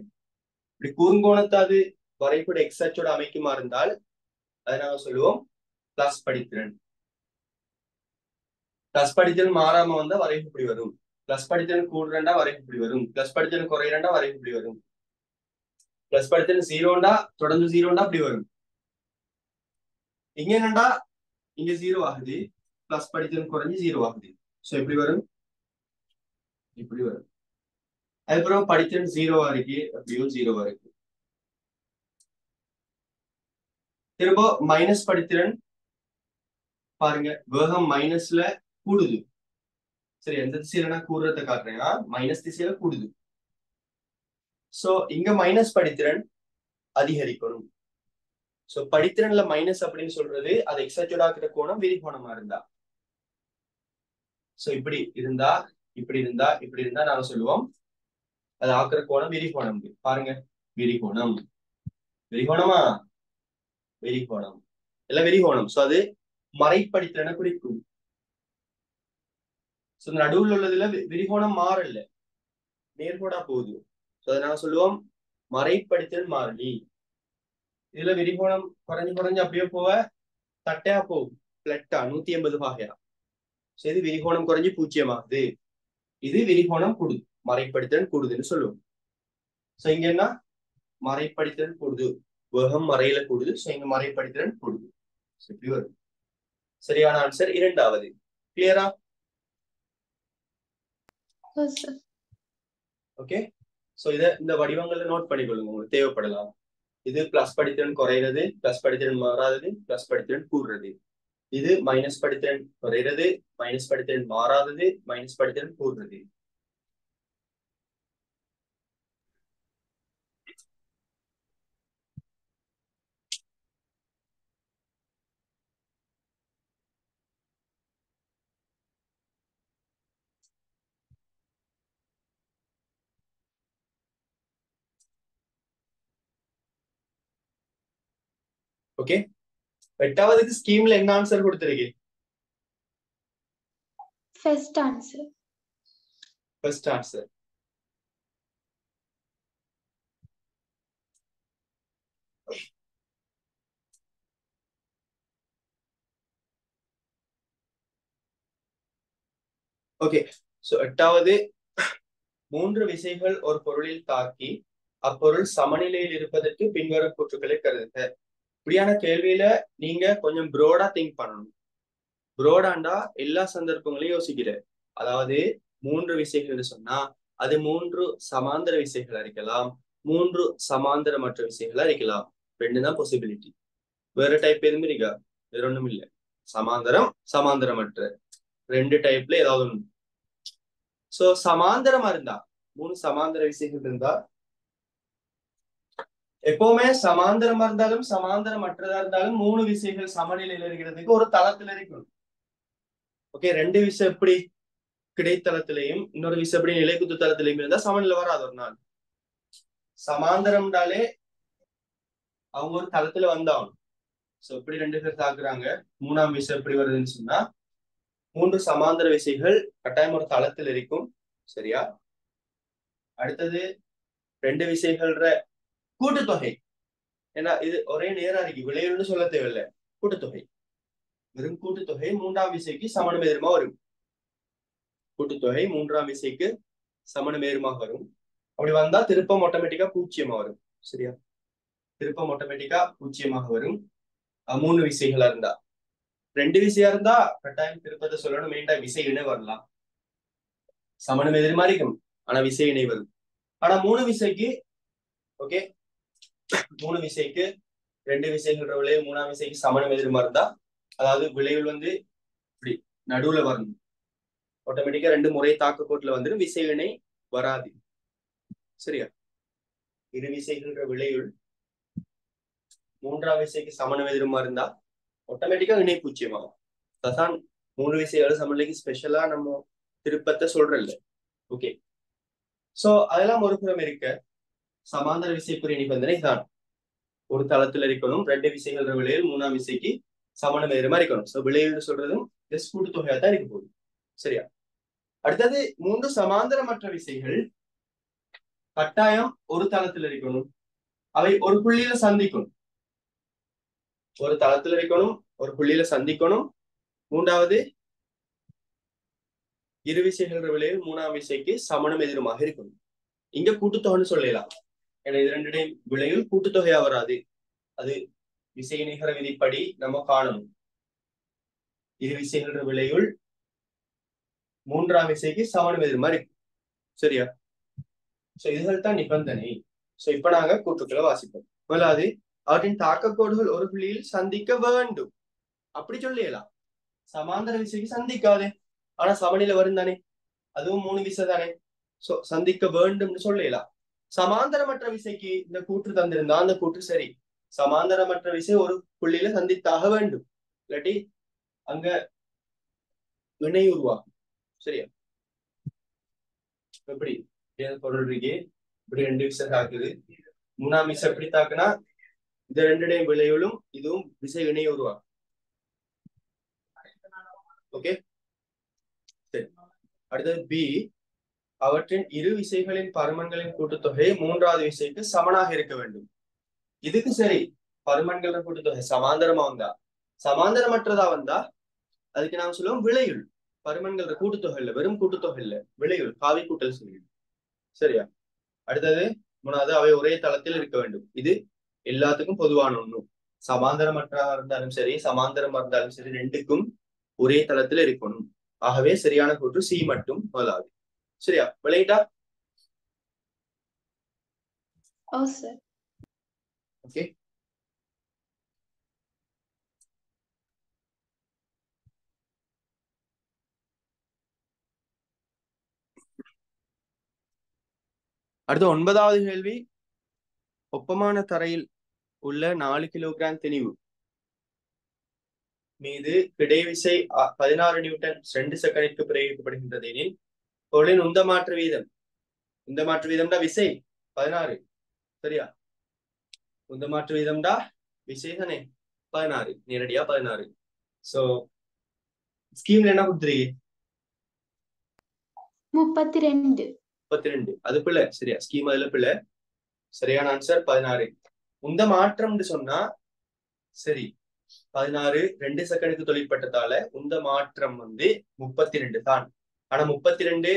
இப்படி கூர்ங்கோணத்தை அது வரைபட எக்ஸ் அச்சோட அமைக்குமா இருந்தால் அதை நாங்க சொல்லுவோம் பிளஸ் படித்திறன். பிளஸ் படித்திறன் மாறாம வந்தா வரைப்பு இப்படி வரும். பிளஸ் படித்திறன் கூடுறா வரைப்பு இப்படி வரும். பிளஸ் படித்திறன் குறையிறா வரைப்பு இப்படி வரும். பிளஸ் படித்திறன் 0 தொடர்ந்து 0 அப்படி வரும். இங்க என்னண்டா இங்க 0 ஆகுது. பிளஸ் படித்திறன் குறைஞ்சி 0 ஆகுது. சோ எப்படி வரும்? இப்படி வரும். அதுக்கப்புறம் படித்திறன் 0 இருக்கு அப்படியும் 0 இருக்கு. திரும்ப மைனஸ் படித்திறன் பாருங்க வேகம் மைனஸ்ல கூடுது. சரி எந்த திசையில கூடுறத காட்டுறேன்னா மைனஸ் திசையில கூடுது. சோ இங்க மைனஸ் படித்திறன் அதிகரிக்கணும். சோ படித்திறன்ல மைனஸ் அப்படின்னு சொல்றது அது எக்ஸாக்டோட ஆக்கிற கோணம் விரிகோணமா இருந்தா. சோ இப்படி இருந்தா நாங்க சொல்லுவோம் அது ஆக்குற கோணம் விரிகோணம். பாருங்க விரிகோணமா விரிகோணம் இல்ல விரிகோணம். சோ அது மறைப்படித்திறனை குறிக்கும். சோ இந்த நடுவில் உள்ளதுல விரிகோணம் மாறல, நேர்கோடா போகுது. சோ அதை நாங்க சொல்லுவோம் மறைப்படித்திறன் மாறிலி. இதுல விரிகோணம் குறைஞ்சு குறைஞ்சு அப்படியே போவ தட்டையா போகும், பிளட்டா 180 வகையா. சோ இது விரிகோணம் குறைஞ்சு 0 ஆகுது. இது விரிகோணம் கூடுது, மறைப்படித்திறன் கூடுதுன்னு சொல்லுவோம். சோ இங்க என்ன, மறைப்படித்திறன் கூடுது, வேகம் மறையில கூடுது. சோ இங்க மறைப்படித்திறன் கூடுது. இப்படி வரும். சரியான ஆன்சர் இரண்டாவது. கிளியரா? சார். ஓகே. சோ இத இந்த வடிவங்களை நோட் பண்ணிக்கொள்ளுங்க, உங்களுக்கு தேவைப்படலாம். இது பிளஸ் படித்திறன் குறைகிறது, பிளஸ் படித்திறன் மாறாதது, பிளஸ் படித்திறன் கூடுறது. இது மைனஸ் படித்திறன் குறைகிறது, மைனஸ் படித்திறன் மாறாதது, மைனஸ் படித்திறன் கூடுறது. ஓகே. எட்டாவதுக்கு ஸ்கீம்ல என்ன ஆன்சர் கொடுத்திருக்கு? First answer. First answer. Okay. So எட்டாவது, 3 விசைகள் ஒரு பொருளில் தாக்கி அப்பொருள் சமநிலையில் இருப்பதற்கு பின்வரும் கூற்றுக்களை கருதுக. இப்படியான கேள்வியில நீங்க கொஞ்சம் ப்ரோடா திங்க் பண்ணணும். ப்ரோடாண்டா எல்லா சந்தர்ப்பங்களையும் யோசிக்கிற. அதாவது 3 விசைகள் சொன்னா அது 3 சமாந்தர விசைகளா இருக்கலாம், 3 சமாந்தரமற்ற விசைகளா இருக்கலாம். 2 தான் பாசிபிலிட்டி. வேற டைப் எதுவுமே இருக்கா? வேற ஒண்ணும் இல்ல. சமாந்தரம், சமாந்தரமற்ற, 2 டைப்ல ஏதாவது ஒண்ணு. சோ சமாந்தரமா இருந்தா, 3 சமாந்தர விசைகள் இருந்தா, எப்பவுமே சமாந்தரமா இருந்தாலும் சமாந்தரமற்றதா இருந்தாலும் 3 விசைகள் சமநிலையில இருக்கிறதுக்கு ஒரு தளத்துல இருக்கணும். ஓகே. 2 விசை எப்படி கிடைத்தளத்திலையும் இன்னொரு விசை எப்படி நிலைக்குத்து தளத்திலையும் இருந்தா சமநிலை வராது ஒரு நாள். சமாந்தரம்னாலே அவங்க ஒரு தளத்துல வந்தாகணும். சோ இப்படி 2 பேர் தாக்குறாங்க, 3ஆம் விசை எப்படி வருதுன்னு சொன்னா 3 சமாந்தர விசைகள் கட்டாயம் ஒரு தளத்தில் இருக்கும். சரியா? அடுத்தது 2 விசைகள்ற கூட்டுத்தொகை. ஏன்னா இது ஒரே நேரா இருக்கு, விளைவுன்னு சொல்ல தேவையில்லை. கூட்டுத்தொகை, வெறும் கூட்டுத்தொகை 3ஆம் விசைக்கு சமணம் எதிர்மா வரும். கூட்டுத்தொகை 3ஆம் விசைக்கு சமணம் எதிர்மாக வரும். அப்படி வந்தா திருப்பம் ஆட்டோமேட்டிக்கா 0 வரும். சரியா? திருப்பம் ஆட்டோமேட்டிக்கா 0 வரும் 3 விசைகளா இருந்தா. 2 விசையா இருந்தா கட்டாயம் திருப்பத்தை சொல்லணும், மெயின்டா விசை இணை வரலாம், சமணம் எதிர்மா இருக்கும், ஆனா விசை இணை வரும். ஆனா 3 விசைக்கு, ஓகே, 3 விசைக்கு 2 விசைகள் விளைவு 3ஆம் விசைக்கு சமணம் எதிர்மா இருந்தா, அதாவது விளைவில் இப்படி நடுவுல வரணும், ஆட்டோமேட்டிக்கா 2 முறை தாக்க கோட்டுல வந்துடும், விசை இணை வராது. சரியா? இரு விசைகின்ற விளைவுள் 3ஆம் விசைக்கு சமணம் எதிர்மா இருந்தா ஆட்டோமேட்டிக்கா இணை 0 ஆகும். அதான் 3 விசைகள் சமநிலைக்கு ஸ்பெஷலா நம்ம திருப்பத்தை சொல்றல. ஓகே. சோ அதெல்லாம் ஒரு புறம் இருக்க, சமாந்தர விசைக்குரிய நிபந்தனை தான் ஒரு தளத்துல இருக்கணும், 2 விசைகள் விளைவில் 3ஆம் விசைக்கு சமணம் எதிர்மா இருக்கணும். சோ விளைவுன்னு சொல்றதும் ஜஸ்ட் கூட்டுத்தொகையா தான் இருக்க போகுது. சரியா? அடுத்தது 3 சமாந்தரமற்ற விசைகள் கட்டாயம் ஒரு தளத்துல இருக்கணும், அவை ஒரு புள்ளியில சந்திக்கணும். ஒரு தளத்துல இருக்கணும், ஒரு புள்ளியில சந்திக்கணும். 3வது, இரு விசைகள் விளைவு 3ஆம் விசைக்கு சமணம் எதிருமாக இருக்கணும். இங்க கூட்டுத்தொகைன்னு சொல்லலாம். ஏன்னா இது 2 விளைவில் கூட்டுத்தொகையா வராது, அது விசை நிகர விதிப்படி நம்ம காணணும். இரு விசைகள் விளைவுள் 3ஆம் விசைக்கு சமணம் எதிர்மா இருக்கு. சரியா? சோ இதுகள் தான் நிபந்தனை. சோ இப்ப நாங்க கூட்டுக்களை வாசிப்போம். முதலாவது, அவற்றின் தாக்கக்கோடுகள் ஒரு புள்ளியில் சந்திக்க வேண்டும். அப்படி சொல்லலாம். சமாந்தர விசைக்கு சந்திக்காதே, ஆனா சமநிலை வரும் தானே, அதுவும் 3 விசை தானே. சோ சந்திக்க வேண்டும்னு சொல்லலாம். சமாந்தரமற்ற விசைக்கு இந்த கூற்று தந்திருந்தா அந்த கூற்று சரி. சமாந்தரமற்ற விசை ஒரு புள்ளியில சந்தித்தாக வேண்டும், இல்லாட்டி அங்க வினை உருவாகும். சரியா? எப்படி பொருள் இருக்கே, இப்படி 2 விசை தாக்குது, 3ஆம் விசை எப்படி தாக்குனா இந்த ரெண்டுடையும் விளைவுகளும் இதுவும் விசை இணையை உருவாக்கும். ஓகே, சரி. அடுத்தது பி, அவற்றின் இரு விசைகளின் பருமன்களின் கூட்டுத்தொகை மூன்றாவது விசைக்கு சமனாக இருக்க வேண்டும். இதுக்கு சரி, பருமன்களின் கூட்டுத்தொகை சமாந்தரமா வந்தா, சமாந்தரமற்றதா வந்தா அதுக்கு நாம சொல்லுவோம் விளையுள். பருமன்கள் கூட்டுத்தொகை இல்ல, வெறும் கூட்டுத்தொகை இல்ல, விளையுள், காவி கூட்டல் சொல்லிடும். சரியா? அடுத்தது மூணாவது, அவை ஒரே தளத்தில் இருக்க வேண்டும். இது எல்லாத்துக்கும் பொதுவான ஒண்ணு. சமாந்தரமற்றா இருந்தாலும் சரி, சமாந்தரமா இருந்தாலும் சரி, ரெண்டுக்கும் ஒரே தளத்துல இருக்கணும். ஆகவே சரியான கூற்று சி மட்டும் முதலாவது. சரியா? விளையிட்டா? ஓ சார். ஓகே, அடுத்து 9வது கேள்வி. ஒப்பமான தரையில் உள்ள 4 கிலோகிராம் திணிவு மீது கிடைவிசை 16 நியூட்டன் 2 செகண்டிற்கு பிரயோகிக்கப்படுகின்றது எனில் பொருளின் உந்த மாற்று வீதம், உந்த மாற்று வீதம்டா விசை 16. சரியா? உந்த மாற்று வீதம்டா விசை தானே 16, நேரடியா 16. சோ ஸ்கீம்ல என்ன கொடுத்துருக்கீங்க? 32. 32. அது பிள்ளை. சரியா? ஸ்கீம் அதுல பிள்ளை. சரியான ஆன்சர் 16. உந்த மாற்றம்னு சொன்னா சரி, 16 2 செகண்டுக்கு தொழிற்பட்டதால உந்த மாற்றம் 32 தான். ஆனா 32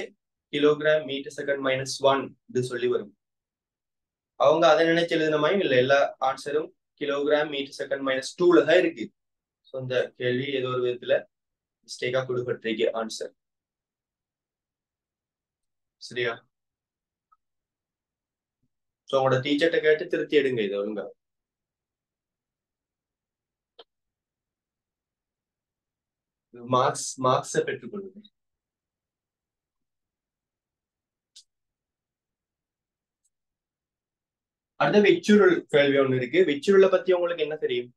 கிலோகிராம் மீட்டர் செகண்ட் -1 இது சொல்லி வரும். அவங்க அதை நினைச்சு எழுதின மாதிரி இல்ல, எல்லா ஆன்சரும் கிலோகிராம் மீட்டர் செகண்ட் -2ல தான் இருக்கு. ஸோ இந்த கேள்வி ஏதோ ஒரு விதத்துல மிஸ்டேக்கா கொடுக்கப்பட்டிருக்கு ஆன்சர். சரியா? ஸோ உங்களோட டீச்சர்கிட்ட கேட்டு திருத்தி எடுங்க இது ஒழுங்கா. மார்க்ஸை பெற்றுக்கொள்ளுங்க. அடுத்த விச்சுருள் கேள்வி ஒண்ணு இருக்கு. விச்சுருளை பத்தி உங்களுக்கு என்ன தெரியும்?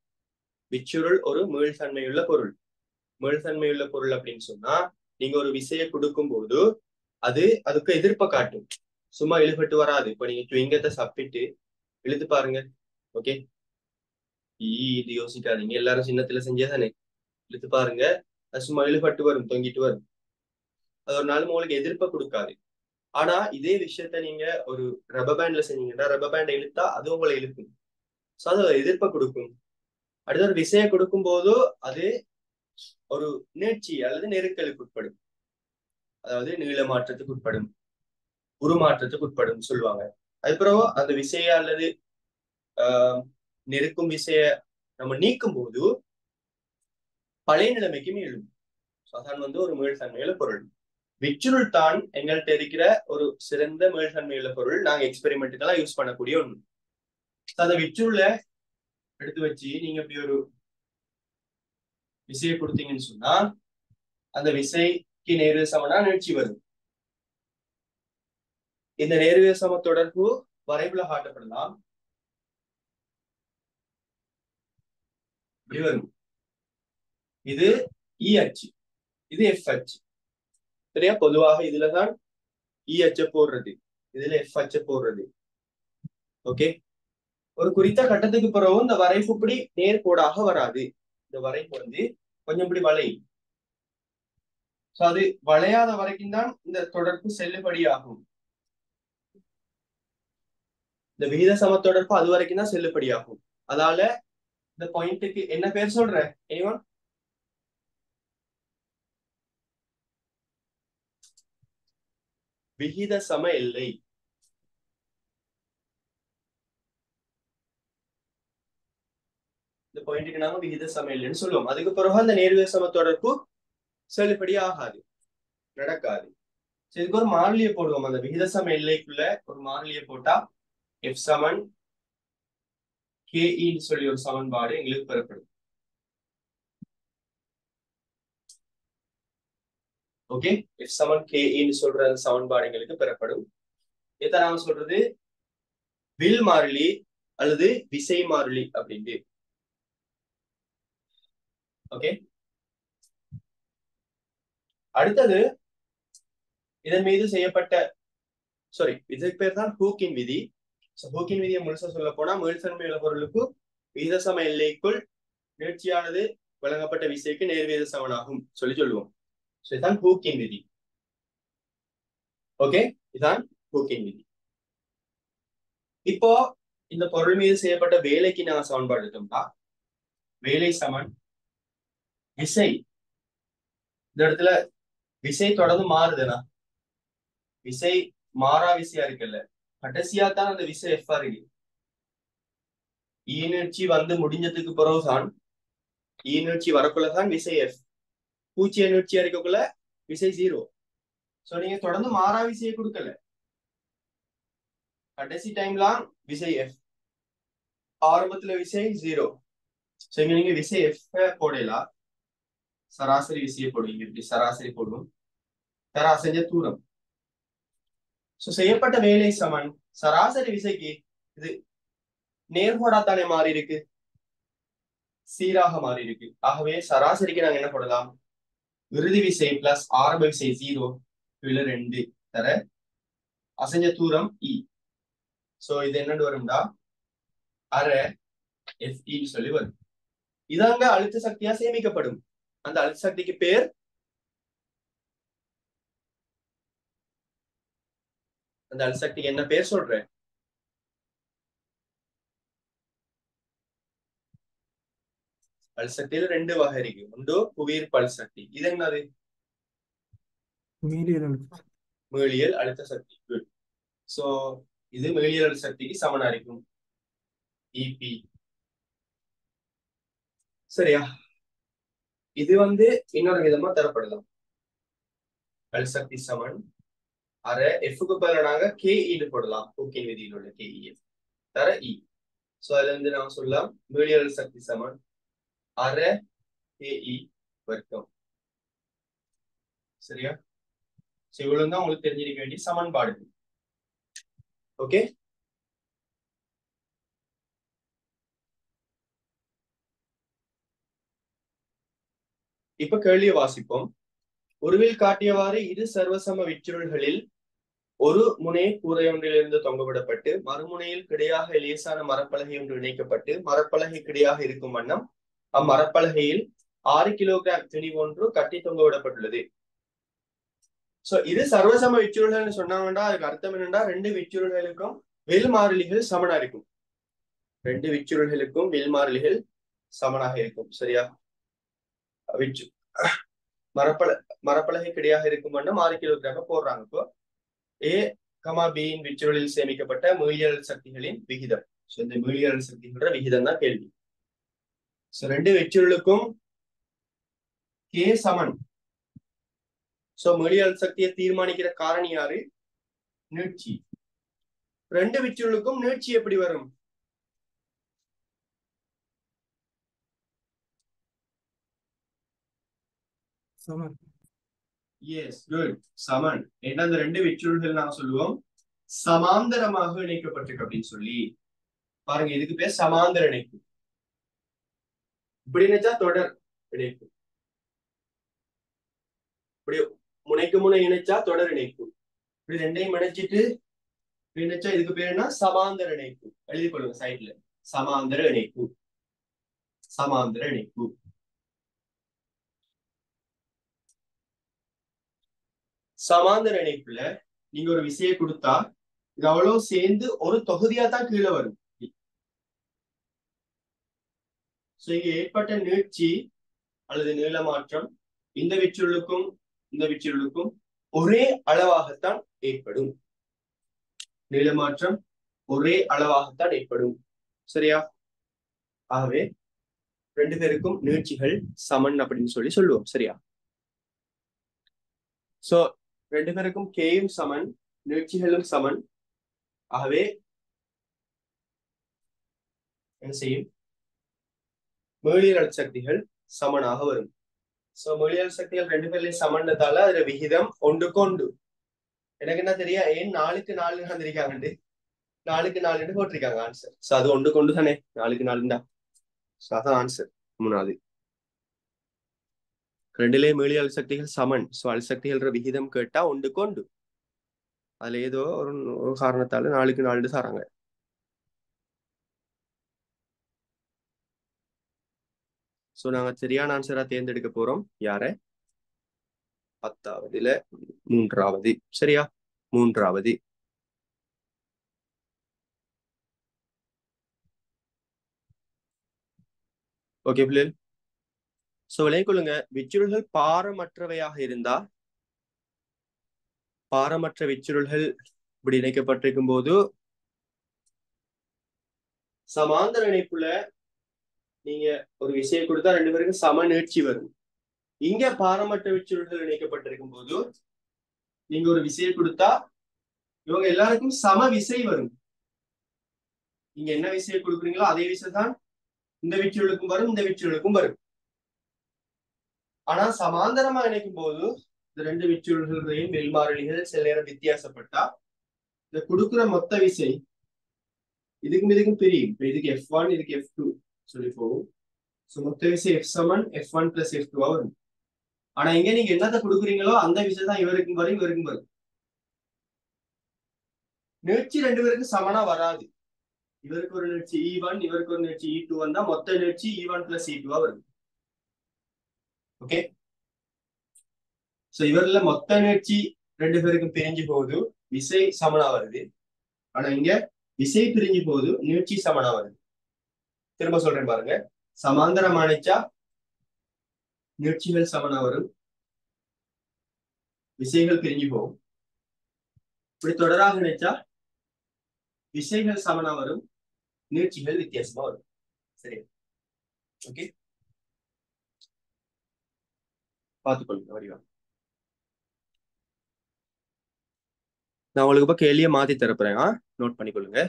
விச்சுருள் ஒரு மீள்தன்மையுள்ள பொருள். மீள்தன்மையுள்ள பொருள் அப்படின்னு சொன்னா, நீங்க ஒரு விசையை கொடுக்கும் போது அது அதுக்கு எதிர்ப்பை காட்டும். சும்மா இழுபட்டு வராது. இப்ப நீங்க சுவிங்கத்தை சப்பிட்டு இழுத்து பாருங்க. ஓகே, இது யோசிக்காதீங்க, எல்லாரும் சின்னத்துல செஞ்சதானே. இழுத்து பாருங்க, அது சும்மா இழுபட்டு வரும், தொங்கிட்டு வரும். அது ஒரு நாள் உங்களுக்கு எதிர்ப்பை கொடுக்காது. ஆனா இதே விஷயத்த நீங்க ஒரு ரப்பர் பேண்ட்ல செஞ்சீங்கன்னா, ரப்பர் பேண்ட் இழுத்தா அது உங்களை இழுக்கும். சோ அது ஒரு எதிர்ப்பை கொடுக்கும். அடுத்த ஒரு விசையை கொடுக்கும் போதோ அது ஒரு நீட்சி அல்லது நெருக்கலுக்கு உட்படும். அதாவது நீள மாற்றத்துக்கு உட்படும், உருமாற்றத்துக்கு உட்படும் சொல்லுவாங்க. அதுக்கப்புறம் அந்த விசைய அல்லது நெருக்கும் விசைய நம்ம நீக்கும் போது பழைய நிலைமைக்கு மீளும். அதான் ஒரு மீள்தன்மையுள்ள பொருள். விச்சுருள் தான் எங்கள்கிட்ட இருக்கிற ஒரு சிறந்த மீள்தன்மையுள்ள பொருள். நாங்க எக்ஸ்பெரிமெண்ட்டுக்கெல்லாம் யூஸ் பண்ணக்கூடிய ஒண்ணு. அந்த விச்சுருளை எடுத்து வச்சு நீங்க இப்படி ஒரு விசையை கொடுத்தீங்கன்னு சொன்னா அந்த விசைக்கு நேர்விய சமனா நீட்சி வரும். இந்த நேர்விய சம தொடர்பு வரைபுல காட்டப்படலாம். இப்படி வரும். இது இ அச்சு, இது எஃப் அச்சு. சரியா? பொதுவாக இதுலதான் இ அச்ச போடுறது, இதுல எஃப் அச்ச போடுறது. ஓகே, ஒரு குறித்த கட்டத்துக்கு பிறகு இந்த வரைப்பு இப்படி நேர்கோடாக வராது. இந்த வரைப்பு கொஞ்சம் இப்படி வளையும். சோ அது வளையாத வரைக்கும் தான் இந்த தொடர்பு செல்லுபடியாகும். இந்த விகித சம தொடர்பு அது வரைக்கும் தான் செல்லுபடியாகும். அதால இந்த பாயிண்ட்டுக்கு என்ன பேர் சொல்ற? anyone? விகித சம எல்லை. இந்த பாயிண்ட்டுக்கு நாம விகித சம எல்லைன்னு சொல்லுவோம். அதுக்கு பிறகு அந்த நேர்விய சம தொடர்பு செல்லுபடி ஆகாது, நடக்காது. இதுக்கு ஒரு மாறிலியை போடுவோம். அந்த விகித சம எல்லைக்குள்ள ஒரு மாறிலியை போட்டா எஃப் சமன் கேஇன்னு சொல்லி ஒரு சமன்பாடு எங்களுக்கு பெறப்படும். ஓகே, எஃப் சமன் கேஇன்னு சொல்ற அந்த சமன்பாடு எங்களுக்கு பெறப்படும். இதை நாம சொல்றது வில் மாறிலி அல்லது விசை மாறிலி அப்படின்ட்டு. ஓகே, அடுத்தது இதன் மீது செய்யப்பட்ட இதுக்கு பேர் தான் ஹூக்கின் விதி. ஹூக்கின் விதியை முழுசா சொல்ல போனா மீள்தன்மையுள்ள பொருளுக்கு விகித சம எல்லைக்குள் நீட்சியானது வழங்கப்பட்ட விசைக்கு நேர்விகித சமனாகும் சொல்லுவோம். இதுதான் ஹூக்கின் விதி. ஓகே, இதுதான் ஹூக்கின் விதி. இப்போ இந்த பொருள் மீது செய்யப்பட்ட வேலைக்கு நாங்க சமன்பாடு எடுத்தோம்னா வேலை சமன் விசை. இந்த இடத்துல விசை தொடர்ந்து மாறுதுன்னா விசை மாறா விசையா இருக்குல்ல, கடைசியா தான் அந்த விசை எஃப் இருக்கு. ஈநீட்சி வந்து முடிஞ்சதுக்கு பிறகுதான் ஈநீட்சி வரக்குள்ளதான் விசை எஃப். பூச்சிய நீட்சியா இருக்கக்குள்ள விசை 0. சோ நீங்க தொடர்ந்து மாறா விசையை கொடுக்கல, கடைசி டைம்லாம் விசை எஃப், ஆரம்பத்துல விசை 0. சோ இங்க நீங்க விசை எஃப் போடலாம், சராசரி விசையை போடுவீங்க. இப்படி சராசரி போடுவோம், சராசரி தூரம். சோ செய்யப்பட்ட வேலை சமன் சராசரி விசைக்கு இது நேர்கோடாத்தானே மாறி இருக்கு, சீராக மாறி இருக்கு. ஆகவே சராசரிக்கு நாங்க என்ன போடலாம், இறுதி விசை பிளஸ் ஆரம்ப விசை 0 2 தர அசைஞ்ச தூரம் இ. சோ இது என்னன்னு வரும்டா அரை எஃப்இ சொல்லி வரும். இதாங்க அழுத்த சக்தியா சேமிக்கப்படும். அந்த அழுத்த சக்திக்கு பேர் அந்த அழுத்த சக்திக்கு என்ன பேர் சொல்றேன்? அழுசக்தியில 2 வகை இருக்கு. ஒன்று புவியீர்ப்பு அழுசக்தி, இது என்னது? மீளியல் அழுத்த சக்தி. சோ இது மீளியல் அழுத்த சக்திக்கு சமனா இருக்கும், இபி. சரியா? இது வந்து இன்னொரு விதமா தரப்படலாம். அழுசக்தி சமன் அரை எஃப்க்கு பதிலா நாங்க KE போடலாம், ஹூக்கின் விதியில் உள்ள KE தர இ. சோ அதுல இருந்து நாம சொல்லலாம் மீளியல் சக்தி சமன் அரை KE வர்க்கம். சரியா? இவ்வளவு தான் உங்களுக்கு தெரிஞ்சிருக்க வேண்டிய சமன்பாடு. ஓகே, இப்ப கேள்வியை வாசிப்போம். உருவில் காட்டியவாறு இரு சர்வசம விச்சுருள்களில் ஒரு முனை கூரை ஒன்றிலிருந்து தொங்கவிடப்பட்டு மறுமுனையில் கிடையாக லேசான மரப்பலகை ஒன்று இணைக்கப்பட்டு மரப்பலகை கிடையாக இருக்கும் வண்ணம் அம்மரப்பலகையில் 6 கிலோகிராம் துணி ஒன்று கட்டி தொங்கவிடப்பட்டுள்ளது. சோ இது சர்வசம விச்சுருள்கள் சொன்னாங்கடா, அதுக்கு அர்த்தம் என்னன்னா 2 விச்சுருள்களுக்கும் வெளிமாறிலிகள் சமனா இருக்கும். 2 விச்சுருள்களுக்கும் வெளிமாறிலிகள் சமனாக இருக்கும். சரியா? மரப்பலகை கிடையாக இருக்கும் வண்ணம் 6 கிலோகிராம் போடுறாங்க. இப்போ ஏ கமா பியின் விச்சுருளில் சேமிக்கப்பட்ட மீளியல் சக்திகளின் விகிதம். இந்த மீளியல் சக்திகளோட விகிதம் தான் கேள்வி. சோ 2 விச்சுருளுக்கும் கே சமன். சோ மீளியல் சக்தியை தீர்மானிக்கிற காரணி யாரு? நீட்சி. 2 விச்சுருளுக்கும் நீட்சி எப்படி வரும்? சமன். எஸ், குட், சமன். ஏன்னா அந்த 2 விச்சுருள்கள் நாங்க சொல்லுவோம் சமாந்தரமாக இணைக்கப்பட்டிருக்கு அப்படின்னு சொல்லி. பாருங்க, இதுக்கு பேர் சமாந்தர இணைப்பு. இப்படி நினைச்சா தொடர் இணைப்பு, இப்படி முனைக்கு முனை இணைச்சா தொடர் இணைப்பு, இப்படி 2ஐயும் இணைச்சிட்டு நினைச்சா இதுக்கு பேர் என்ன? சமாந்தர இணைப்பு. எழுதி கொள்ளுங்க சைட்ல, சமாந்தர இணைப்பு. சமாந்தர இணைப்பு. சமாந்தர இணைப்புல நீங்க ஒரு விசையை கொடுத்தா இது அவ்வளவு சேர்ந்து ஒரு தொகுதியா தான் கீழே வரும். இங்க ஏற்பட்ட நீட்சி அல்லது நீளமாற்றம் இந்த விச்சுருளுக்கும் இந்த விச்சுருளுக்கும் ஒரே அளவாகத்தான் ஏற்படும். நீளமாற்றம் ஒரே அளவாகத்தான் ஏற்படும். சரியா? ஆகவே 2 பேருக்கும் நீட்சிகள் சமன் அப்படின்னு சொல்லி சொல்லுவோம். சரியா? சோ 2 பேருக்கும் கேயும் சமன், நீட்சிகளும் சமன். ஆகவே என்ன செய்யும்? மீளியல் சக்திகள் சமனாக வரும். சோ மீளியல் சக்திகள் 2 பேர்லயும் சமன்னதால அதுல விகிதம் ஒன்றுக்கு ஒன்று. எனக்கு என்ன தெரியும், ஏன் 4க்கு 4 வந்திருக்காங்க, 4க்கு 4 போட்டிருக்காங்க ஆன்சர். சோ அது ஒன்றுக்கு ஒன்று தானே, 4க்கு 4 தான். சோ அதான் ஆன்சர். 3வது 2லயே மீளியல் சக்திகள் சமன். சோ அணுசக்திகள் விகிதம் கேட்டா ஒன்றுக்கு ஒன்று. அதுல ஏதோ ஒரு காரணத்தால 4க்கு 4 தராங்க. சோ நாங்க சரியான ஆன்சரா தேர்ந்தெடுக்க போறோம். யார? 10வதுல 3வது. சரியா? 3வது. ஓகே பிள்ளைகள். சோ விளங்கிக் கொள்ளுங்க, விச்சுருள்கள் பாரமற்றவையாக இருந்தா, பாரமற்ற விச்சுருள்கள் இப்படி இணைக்கப்பட்டிருக்கும் போது சமாந்தர இணைப்புல நீங்க ஒரு விசையை கொடுத்தா 2 பேருக்கும் சம நீட்சி வரும். இங்க பாரமற்ற விச்சுருள்கள் இணைக்கப்பட்டிருக்கும் போது நீங்க ஒரு விசையை கொடுத்தா இவங்க எல்லாருக்கும் சம விசை வரும். நீங்க என்ன விசையை கொடுக்குறீங்களோ அதே விசை தான் இந்த விச்சுருளுக்கும் வரும், இந்த விச்சுருளுக்கும் வரும். ஆனா சமாந்தரமா இணைக்கும் போது இந்த 2 விச்சுருள்களையும் வெளிமாறிலிகள் சில நேரம் வித்தியாசப்பட்டா இந்த கொடுக்குற மொத்த விசை இதுக்கும் இதுக்கும் பிரியும். இதுக்கு F1 இதுக்கு F2 சொல்லி போகும். மொத்த விசை F சமன் F1 + F2 வரும். ஆனா இங்க நீங்க என்னத்தை கொடுக்குறீங்களோ அந்த விசை தான் இவருக்கும் வரும், இவருக்கும் வரும். நீட்சி 2 பேருக்கும் சமனா வராது. இவருக்கு ஒரு நீட்சி E1, இவருக்கு ஒரு நீட்சி E2 வந்தா மொத்த நீட்சி E1 + E2 வரும். ஓகே, சோ இவர்ல மொத்த நீட்சி 2 பேருக்கும் பிரிஞ்சு போகுது, விசை சமனா வருது. ஆனா இங்க விசை பிரிஞ்சு போகுது, நீட்சி சமனா வருது. திரும்ப சொல்றேன் பாருங்க, சமாந்தரம் அணைச்சா நீட்சிகள் சமனா வரும், விசைகள் பிரிஞ்சு போகும். இப்படி தொடராக நினைச்சா விசைகள் சமனா வரும், நீட்சிகள் வித்தியாசமா வரும். சரி, ஓகே, பார்த்துக்கொள்ளுங்க வடிவா. நான் உங்களுக்கு இப்ப கேள்வியை மாத்தி தரப்போறேன், நோட் பண்ணிக்கொள்ளுங்க.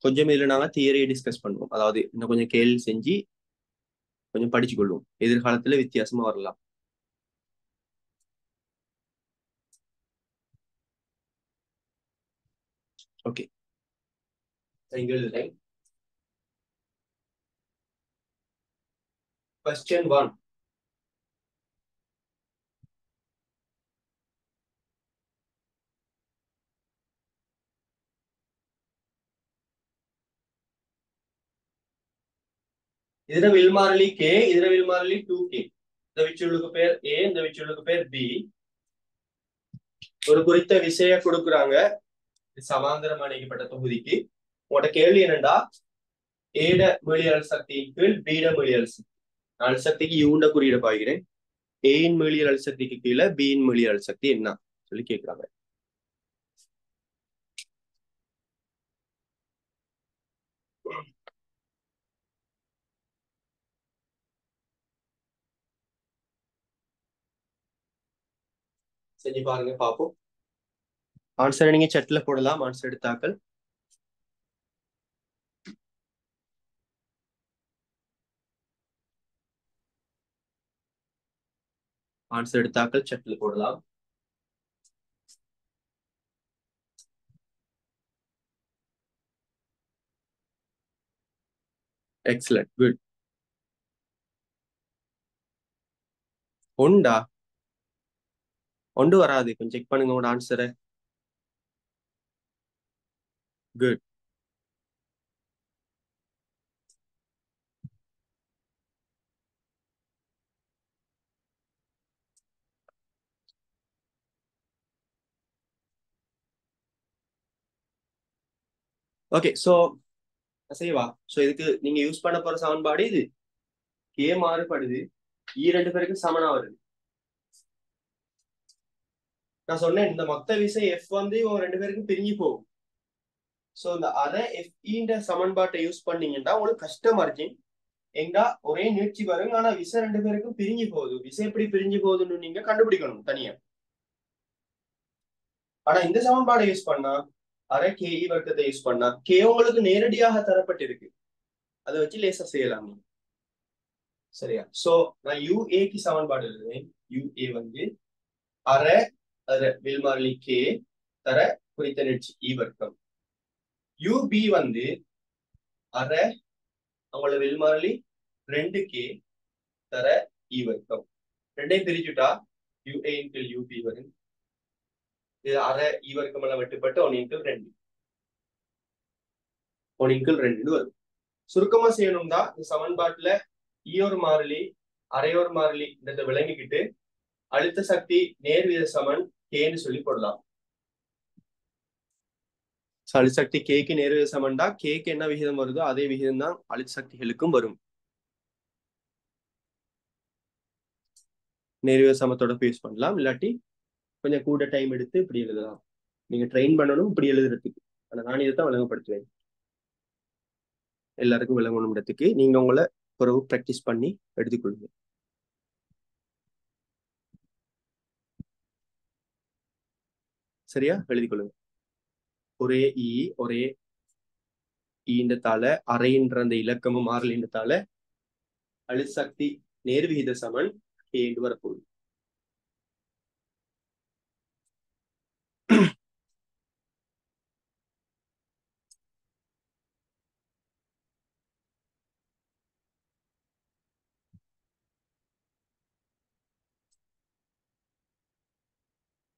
கொஞ்சம் இதுல நாங்க தியரியை டிஸ்கஸ் பண்ணுவோம், அதாவது இன்னும் கொஞ்சம் கேள்வி செஞ்சு கொஞ்சம் படிச்சு கொள்வோம், எதிர்காலத்துல வித்தியாசமா வரலாம். ஓகே, இங்க எழுதுறேன். Question 1. இதுல வில்மாறிலி K, இதுல வில்மாறிலி 2K. இந்த விச்சுள்ளுக்கு பேர் A, இந்த விச்சுள்ளுக்கு பேர் B. ஒரு குறித்த விசைய கொடுக்குறாங்க சமாந்தரம் இணைக்கப்பட்ட தொகுதிக்கு. உங்களோட கேள்வி என்னண்டா, ஏட மீளியல் சக்தியின் கீழ் பீட மீளியல் சக்தி. நான் அழுசக்திக்கு யூண்ட குறியீட பாய்கிறேன். ஏயின் மீளியல் அழுசக்திக்கு கீழே பியின் மீளியல் அழுசக்தி என்ன சொல்லி கேட்கிறாங்க. செஞ்சு பாருங்க, பாப்போம். ஆன்சர் நீங்க சட்ல போடலாம். ஆன்சர் எடுத்தாக்கள் சட்ல போடலாம். Excellent, good. ஒண்டா ஒன்று வராது, கொஞ்சம் செக் பண்ணுங்க உங்களோட ஆன்சரை. குட். ஓகே, சோ செய்வா. சோ இதுக்கு நீங்க யூஸ் பண்ண போற சமன்பாடு இது. கே மாறுபடுது, ரெண்டு பேருக்கு சமனா வருது. நான் சொன்னேன் இந்த மொத்த விசை எஃப் வந்து இவங்க 2 பேருக்கும் பிரிஞ்சு போகும். சோ இந்த அரை எஃப் சமன்பாட்டை யூஸ் பண்ணீங்கன்னா உங்களுக்கு கஷ்டமா இருக்கு. எங்கா ஒரே நீட்சி வரும், ஆனா விசை 2 பேருக்கும் பிரிஞ்சு போகுது. விசை எப்படி பிரிஞ்சு போகுதுன்னு நீங்க கண்டுபிடிக்கணும் தனியா. ஆனா இந்த சமன்பாடை யூஸ் பண்ணா, அரை கே வர்க்கத்தை யூஸ் பண்ணா, கே உங்களுக்கு நேரடியாக தரப்பட்டிருக்கு, அதை வச்சு லேசா செய்யலாம். சரியா? சோ நான் யுஏக்கு சமன்பாடு எழுதுவேன். யுஏ வந்து அரை வில்மாறிலி கே தர குறித்த நீட்சி வர்க்கம். யுபி வந்து அரை அவங்களோட வில்மாறிலி 2K தர வர்க்கம். ரெண்டையும் பிரிச்சுட்டா யுஏ இன்டில் யுபி வரும். இது அரை வர்க்கம் எல்லாம் வெட்டுப்பட்டு 1 × 2 வரும். சுருக்கமா செய்யணும்னா இந்த சமன்பாட்டுல ஒரு மாறிலி அரையோர் மாறிலி இந்த விளங்கிக்கிட்டு அழுத்த சக்தி நேர்வித சமன் கேன்னு சொல்லி போடலாம். அழுத்த சக்தி கேக்கு நேர்வித சமன்டா கேக்கு என்ன விகிதம் வருதோ அதே விகிதம் தான் அழுத்த சக்திகளுக்கும் வரும். நேர்வித சமத்தோட யூஸ் பண்ணலாம். இல்லாட்டி கொஞ்சம் கூட டைம் எடுத்து இப்படி எழுதலாம். நீங்க ட்ரெயின் பண்ணணும் இப்படி எழுதுறதுக்கு. ஆனா நான் இதைத்தான் விளங்கப்படுத்துவேன் எல்லாருக்கும் விளங்கணும்ன்றதுக்கு. நீங்க உங்களை பிறகு ப்ராக்டிஸ் பண்ணி எடுத்துக்கொள்ளுங்க. சரியா? எழுதி கொள்ளுங்க. ஒரே ஒரே ஈன்றதால அரைன்ற அந்த இலக்கமும் மாறலின்றதால அழுத்த சக்தி நேர்விகித சமன் கேண்டு வரப்போகுது.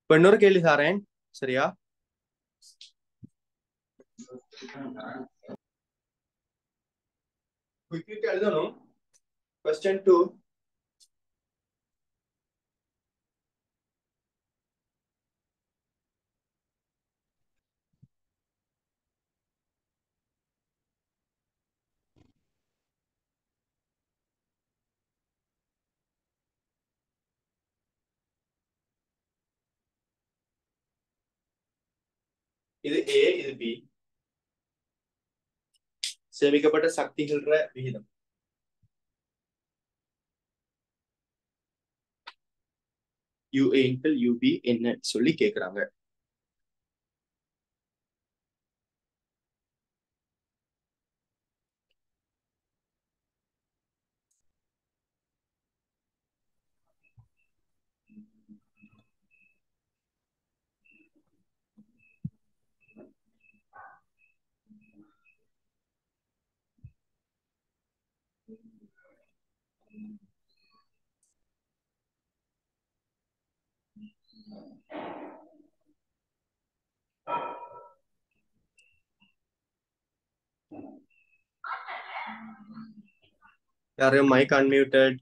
இப்ப இன்னொரு கேள்வி தாரேன். சரியா? குயிக் எழுதணும். Question 2. இது A, இது B. சேமிக்கப்பட்ட சக்திகள விகிதம். UA × UB என்ன சொல்லி கேக்குறாங்க. யாரையும் மைக் அன்மியூட்டட்.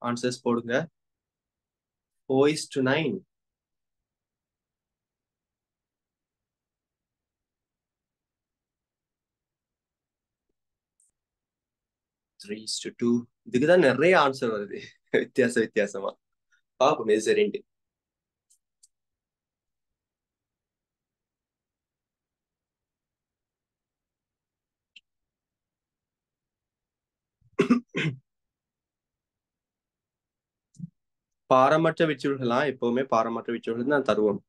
ஆன்சர்ஸ் போடுங்க. 4:9. இதுக்குதான் நிறைய ஆன்சர் வருது வித்தியாசமா. பாப்போம் இது சரிண்டு. பாரமற்ற விச்சுகள்லாம் எப்பவுமே பாரமற்ற விச்சுகள் தான் தருவோம்.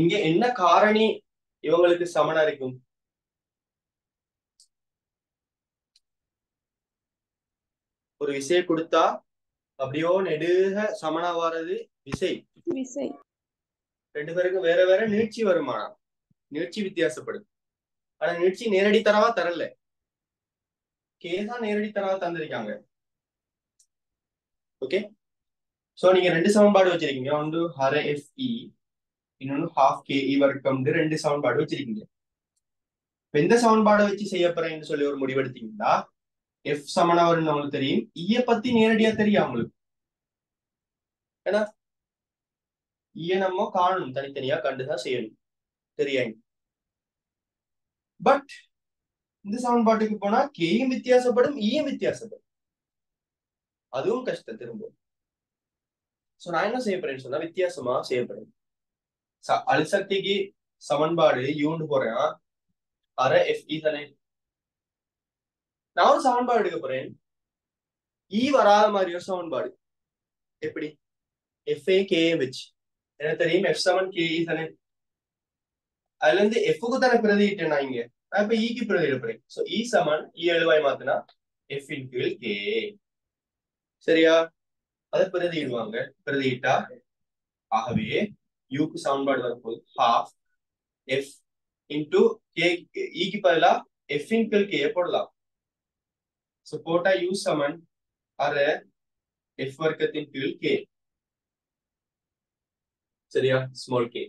இங்க என்ன காரணி இவங்களுக்கு சமனா இருக்கும்? ஒரு விசையை கொடுத்தா அப்படியோ நெடுக சமனா வாரது விசை. ரெண்டு பேருக்கு வேற வேற நீட்சி வருமானம், நீட்சி வித்தியாசப்படும். ஆனா நீட்சி நேரடி தரவா தரல, கேதான் நேரடி தரவா தந்திருக்காங்க. ஓகே, சோ நீங்க ரெண்டு சமன்பாடு வச்சிருக்கீங்க. ஒன்று அரை FE, இன்னொன்னு ½ KE வர்க்கம். ரெண்டு சமன்பாடு வச்சிருக்கீங்க. எந்த சமன்பாடை வச்சு செய்ய போறேன்னு சொல்லி ஒரு முடிவெடுத்தீங்கன்னா F சமனா வரும்னு உங்களுக்கு தெரியும். ஈய பத்தி நேரடியா தெரியும் உங்களுக்கு. ஏன்னா ஈய நம்ம காணணும், தனித்தனியா கண்டுதான் செய்யணும், தெரியாது. பட் இந்த சமன்பாட்டுக்கு போனா கேயும் வித்தியாசப்படும், ஈயும் வித்தியாசப்படும். அதுவும் கஷ்டம் திரும்ப. சோ நான் என்ன செய்ய போறேன்னு சொன்னா வித்தியாசமா செய்ய போறேன். அணுசக்திக்கு சமன்பாடு யூன்னு போறேன். அரை FE தானே. நான் ஒரு சமன்பாடு எடுக்க போறேன், ஈ வராத மாதிரி ஒரு சமன்பாடு. எப்படி? FA KA வச்சு எனக்கு தெரியும் F7 KE தானே. அதுல இருந்து F-க்கு தானே பிரதிட்டேன் நான் இங்க. நான் இப்ப ஈக்கு பிரதியிட போறேன். சோ E சமன் E எழுவாய் மாத்தினா F × KA. சரியா? அதை பிரதியிடுவாங்க. பிரதியிட்டா ஆகவே யூக்கு சமன்பாடு வரும்போது half f இன்டூ கே, க்கு பதிலா f இன் கீழ் கே போடலாம். சோ போட்டா u சமன் அரை f வர்க்கத்தின் கீழ் கே. சரியா? Small K.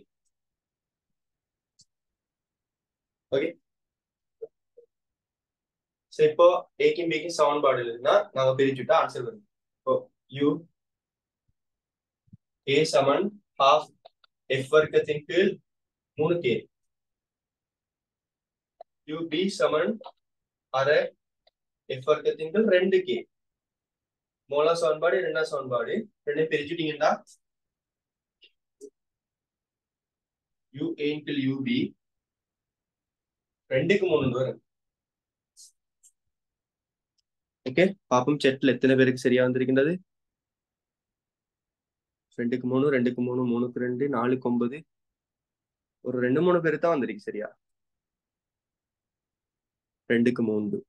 ஓகே. சோ இப்போ ஏக்கும் பிக்கும் சமன்பாடு இருந்தா நாங்க பிரிச்சுட்டா ஆன்சர் வரும். இப்போ u a Saman half f வர்க்கத்தின் கீழ் 3k, u b சமன் அரை f வர்க்கத்தின் கீழ் 2k. முதலாம் சமன்பாடு இரண்டாம் சமன்பாடு ரெண்டையும் பிரிச்சுட்டீங்கன்னா u a இன்கிள் u b 2க்கு 3 வரும். ஓகே, பாப்போம் செட்ல எத்தனை பேருக்கு சரியா வந்திருக்கின்றது. 2க்கு 3, 2க்கு 3, 3க்கு 2, 4க்கு 9, ஒரு 2-3 பேருக்கு தான் வந்திருக்கு சரியா. 2க்கு 3.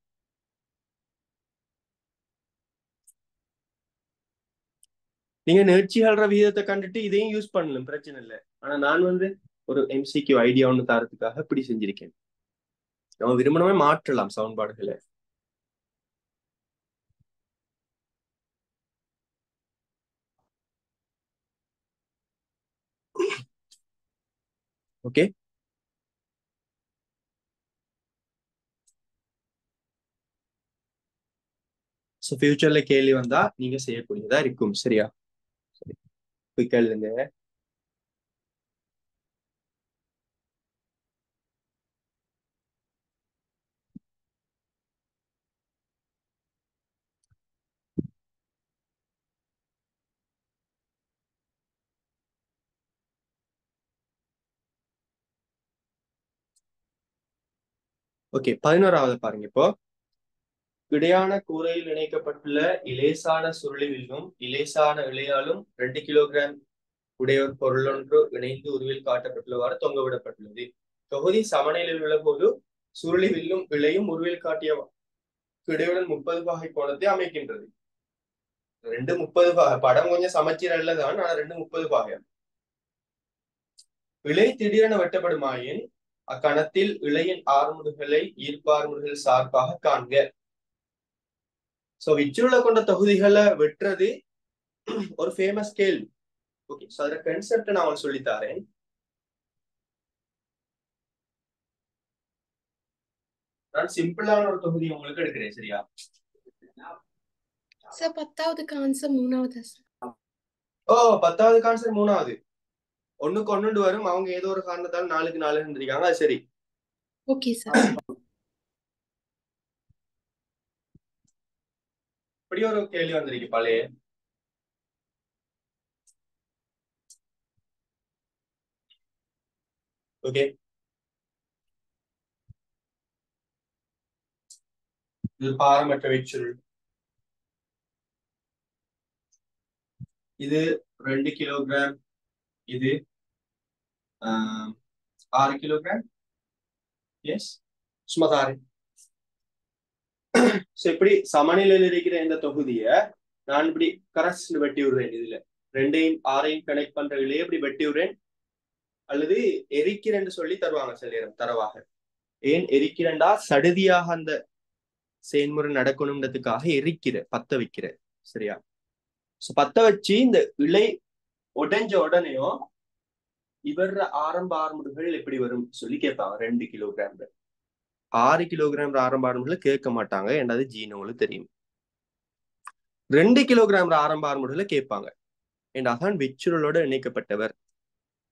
நீங்க நேர்ச்சியாளர் விகிதத்தை கண்டுட்டு இதையும் யூஸ் பண்ணலாம், பிரச்சனை இல்லை. ஆனா நான் ஒரு எம்சிக்யூ ஐடியா ஒன்று தரத்துக்காக இப்படி செஞ்சிருக்கேன். நம்ம விரும்பினவே மாற்றலாம் சமன்பாடுகளை. ஓகே, ஸோ ஃபியூச்சர்ல கேள்வி வந்தா நீங்க செய்யக்கூடியதா இருக்கும். சரியா? சரி, போய் கேளுங்க. ஓகே, 11வது பாருங்க. இப்போ கிடையான கூரையில் இணைக்கப்பட்டுள்ள இலேசான சுருளிவில்லும் இலேசான இழையாலும் 2 கிலோகிராம் உடைய ஒரு பொருள் ஒன்று இணைந்து உருவில் காட்டப்பட்டுள்ளவாறு தொங்கவிடப்பட்டுள்ளது. தொகுதி சமநிலையில் உள்ள போது சுருளி வில்லும் இழையும் உருவில் காட்டிய கிடையுடன் 30 பாகை கோணத்தை அமைக்கின்றது. 2 30 பாகை. படம் கொஞ்சம் சமச்சீர் அல்லதான், ஆனா 2 30 பாகை. இழை திடீரென வெட்டப்படுமாயின் அக்கணத்தில் இழையின் ஆறுமுடுகளை ஈர்ப்பாறுமுடுகள் சார்பாக காண்க. சோ விச்சுருளை கொண்ட தொகுதிகளை வெட்டுறது ஒரு ஃபேமஸ் கேள்வி. ஓகே, சோ அதோட கன்செப்ட் நான் உங்களுக்கு சொல்லித்தாரேன். நான் சிம்பிளான ஒரு தொகுதி உங்களுக்கு எடுக்கிறேன். சரியா? சார் 10வது ஆன்சர் 3வது. ஓ, 10வது ஆன்சர் 3வது. ஒண்ணுக்கு ஒன்னு வரும். அவங்க ஏதோ ஒரு காரணத்தால் 4க்கு 4 இருந்திருக்காங்க. அது சரி. Okay sir. இப்படி ஒரு கேள்வி வந்திருக்கு பழைய. ஓகே, இது பாரமற்ற விச்சுருள். இது 2 கிலோகிராம், இது 6 கிலோகிராம். எஸ், சும்மா தாரு. இப்படி சமநிலையில் இருக்கிற இந்த தொகுதிய நான் இப்படி கரஸ்ட் வெட்டி விடுறேன். இதுல 2ஐயும் 6ஐயும் கனெக்ட் பண்ற இலையே இப்படி வெட்டி விடுறேன். அல்லது எரிக்கிறேன்னு சொல்லி தருவாங்க சில நேரம் தரவாக. ஏன் எரிக்கிறேன்டா, சடுதியாக அந்த செயல்முறை நடக்கணும்ன்றதுக்காக எரிக்கிற, பத்த வைக்கிற. சரியா? பத்த வச்சு இந்த இலை உடைஞ்ச உடனேயும் இவர ஆரம்ப ஆரம்புகள் எப்படி வரும் சொல்லி கேட்பாங்க. 2 கிலோகிராம் 6 கிலோகிராம் ஆரம்ப ஆரம்புகள் கேட்க மாட்டாங்க, என்னது ஜீனோங்களுக்கு தெரியும். 2 கிலோகிராம் ஆரம்ப ஆரம்புகளை கேட்பாங்க, அதான் விச்சுருளோட இணைக்கப்பட்டவர்.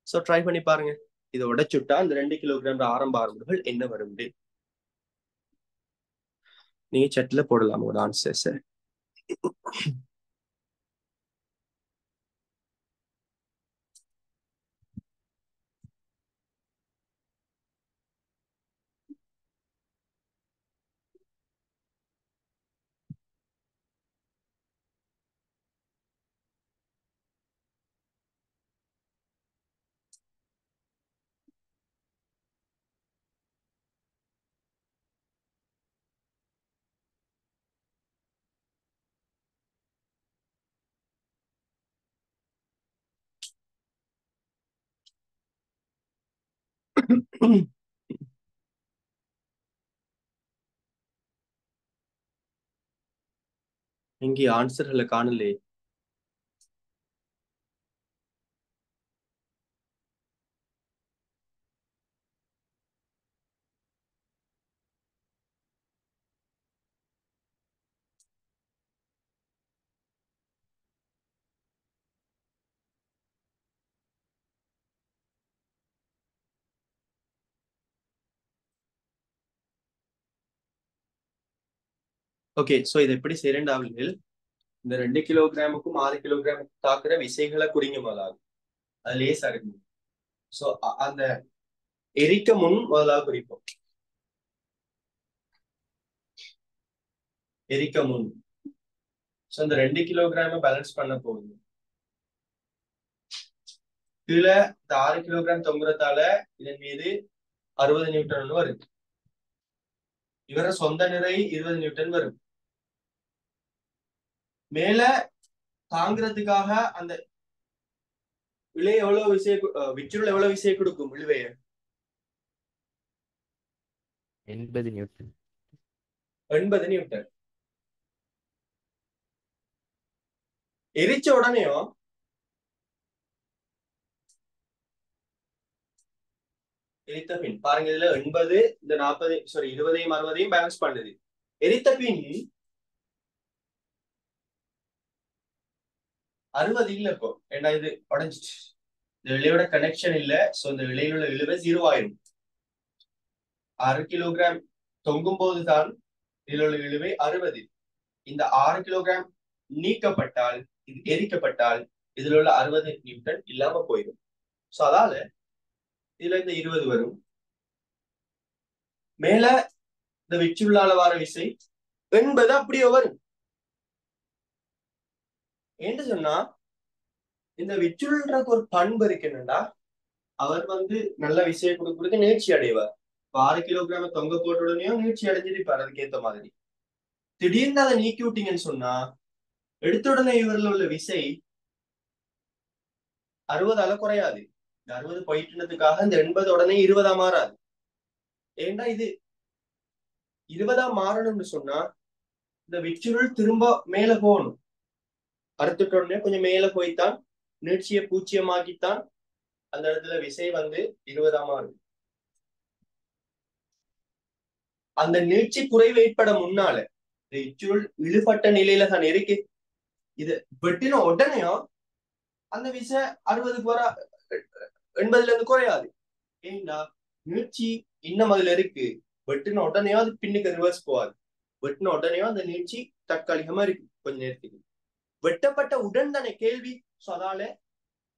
சோ ட்ரை பண்ணி பாருங்க. இதை உடைச்சுட்டா அந்த 2 கிலோகிராம் ஆரம்ப ஆரம்புகள் என்ன வரும் நீங்க செட்ல போடலாம் ஒரு ஆன்சர்ஸ். இங்கே ஆன்சர்களை காணலே. ஓகே, சோ இது எப்படி செய்யறேன்டாவில் இந்த 2 கிலோகிராமுக்கும் 6 கிலோகிராமுக்கும் தாக்குற விசைகளை குறிங்க முதலாகும். அது லேசா இருக்கு. சோ அந்த எரிக்க முன் முதலாக குறிப்போம். எரிக்க முன். சோ இந்த 2 கிலோகிராம பேலன்ஸ் பண்ண போகுது. கீழே இந்த 6 கிலோகிராம் தொங்குறதால இதன் மீது 60 நியூட்டன் வருது. இவர சொந்த நிறை 20 நியூட்டன் வரும். மேல தாங்கிறதுக்காக அந்த விலை எவ்வளவு விசை, விச்சுருள் எவ்வளவு விசையை கொடுக்கும் இழுவைய? 80 நியூட்டன். 80 நியூட்டன். எரிச்ச உடனேயும் எரித்த பின் பாருங்க, இதுல 80 இந்த 40 சாரி 20ஐயும் 60ஐயும் பேலன்ஸ் பண்ணுது. எரித்த பின் 60 இல்ல இப்போ, ஏன்னா இது உடஞ்சிச்சு. இந்த இழையோட கனெக்ஷன் இல்ல. சோ இந்த இழையில் உள்ள இழுவை 0 ஆயிரும். 6 கிலோகிராம் தொங்கும் போதுதான் இதில் உள்ள இழுவை 60. இந்த 6 கிலோகிராம் நீக்கப்பட்டால், இது எரிக்கப்பட்டால் இதுல உள்ள 60 நியூட்டன் இல்லாம போயிடும். சோ அதால இதுல இந்த 20 வரும். மேல இந்த விச்சுள்ளால வார விசை 80 அப்படியே வரும். என்று சொன்னா இந்த விச்சுள்றதுக்கு ஒரு பண்பு இருக்கு என்னன்னா, அவர் நல்ல விசையை கொடுக்கறதுக்கு நீட்சி அடைவார். 6 கிலோகிராம தொங்க போட்ட உடனேயும் நீட்சி அடைஞ்சிருப்பார். அதுக்கு ஏத்த மாதிரி திடீர்னு அதை நீக்கி விட்டீங்கன்னு சொன்னா, எடுத்த உடனே இவரில் உள்ள விசை 60ஆல குறையாது. இந்த 60 போயிட்டுனதுக்காக இந்த 80 உடனே 20ஆ மாறாது. ஏன்னா இது 20ஆ மாறணும்னு சொன்னா இந்த விச்சுருள் திரும்ப மேல போகணும். அறுத்துட்ட உடனே கொஞ்சம் மேல போய்த்தான் நீட்சியை பூச்சியமாக்கித்தான் அந்த இடத்துல விசை 20ஆ மாறும். அந்த நீட்சி குறைவு ஏற்பட முன்னால இந்த இச்சுருள் இழுபட்ட நிலையில தான் இருக்கு. இது வெட்டின உடனேயும் அந்த விசை 60க்கு வர 80ல இருந்து குறையாது. ஏன்னா நீட்சி இன்னும் அதுல இருக்கு. வெட்டின உடனேயும் அது பின்னுக்கு ரிவர்ஸ் போகாது. வெட்டின உடனேயும் அந்த நீட்சி தற்காலிகமா இருக்கு கொஞ்ச நேரத்துக்கு. வெட்டப்பட்ட உடன் தானே கேள்வி. சோ அதால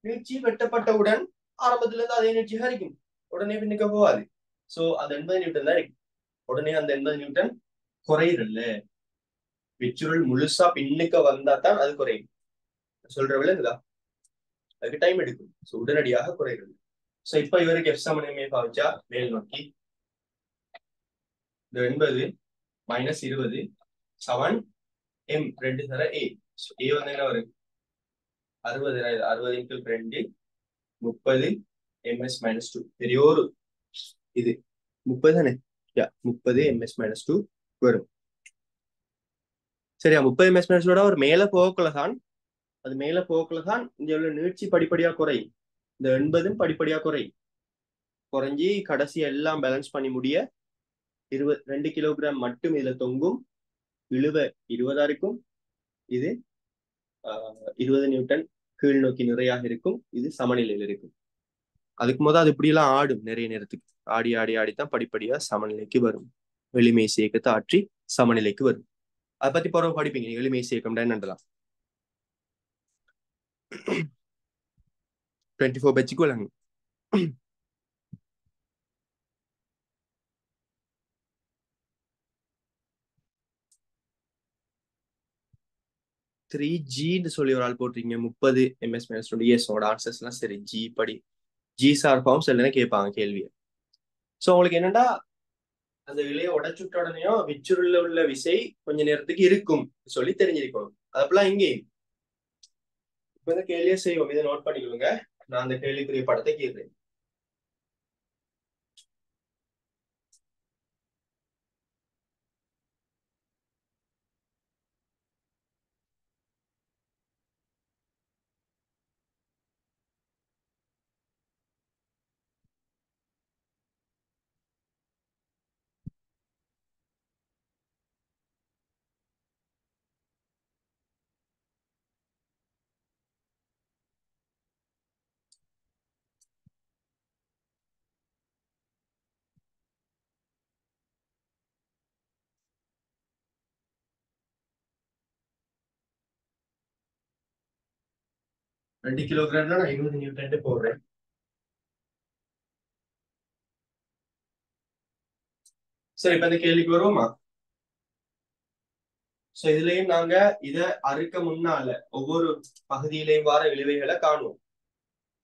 நீட்சி வெட்டப்பட்ட உடன் ஆரம்பத்துல இருந்து அதே நீட்சியா இருக்கும். உடனே பின்னுக்க போகாது. சோ அந்த 80 நியூட்டன் தான் இருக்கு. உடனே அந்த 80 நியூட்டன் குறையிறல்ல. விச்சுருள் முழுசா பின்னுக்க வந்தா தான் அது குறையும். சொல்ற விலங்குதா? அதுக்கு டைம் எடுக்கும். சோ உடனடியாக குறைகிறது. சோ இப்ப இவருக்கு எஃப் சமன் எம்ஏ பாவிச்சா மேல் நோக்கி இந்த 80 மைனஸ் 20 7 எம் 2 தர ஏ. ஏ என்ன வரும்? 60 × 2 30 ms - 2. பெரிய ஒரு இது 30 தானே? 30 ms - 2 வரும். சரியா? 30 ms - 2 ஒரு மேல போகக்குள்ளதான், அது மேல போகக்குள்ளதான் இங்க உள்ள நீட்சி படிப்படியா குறையும். இந்த 80 படிப்படியா குறையும். குறைஞ்சி கடைசி எல்லாம் பேலன்ஸ் பண்ணி முடிய 2 கிலோகிராம் மட்டும் இதுல தொங்கும். இழுவை 20ஆ இருக்கும். இது 20 நியூட்டன் கீழ் நோக்கி நிறையாக இருக்கும். இது சமநிலையில் இருக்கும். அதுக்கு முதல் அது இப்படி எல்லாம் ஆடும். நிறைய நேரத்துக்கு ஆடி ஆடி ஆடித்தான் படிப்படியா சமநிலைக்கு வரும். எளிமை இயக்கத்தை ஆற்றி சமநிலைக்கு வரும். அதை பத்தி பிறகு படிப்பீங்க. எளிமை இயக்கம் என்னன்றலாம் 24 பேச்சுக்கு விளங்கும். த்ரீ ஜின்னு சொல்லி ஒரு ஆள் போட்டிருக்கீங்க. 30 ms - 2. எஸ், உங்களோட ஆன்சர்ஸ் எல்லாம் சரி. ஜி படி ஜி சார் ஃபார்ம்ஸ் இல்லைன்னா கேட்பாங்க கேள்வியை. சோ உங்களுக்கு என்னன்னா, அந்த இலையை உடைச்சுட்ட உடனேயும் விச்சுருள்ள உள்ள விசை கொஞ்ச நேரத்துக்கு இருக்கும் சொல்லி தெரிஞ்சிருக்கணும். அதெல்லாம் இங்கே இப்ப இந்த கேள்வியை செய்வோம். இதை நோட் பண்ணிக்கொள்ளுங்க. நான் அந்த கேள்விக்குரிய படத்தை கீழ்றேன். 2 கிலோகிராம்னா நான் 20 நியூட்டன் போடுறேன். சரி, இப்ப இந்த கேள்விக்கு வருவோமா? சோ இதுலயும் நாங்க இத அறுக்க முன்னால ஒவ்வொரு பகுதியிலையும் வார இழுவைகளை காணுவோம்.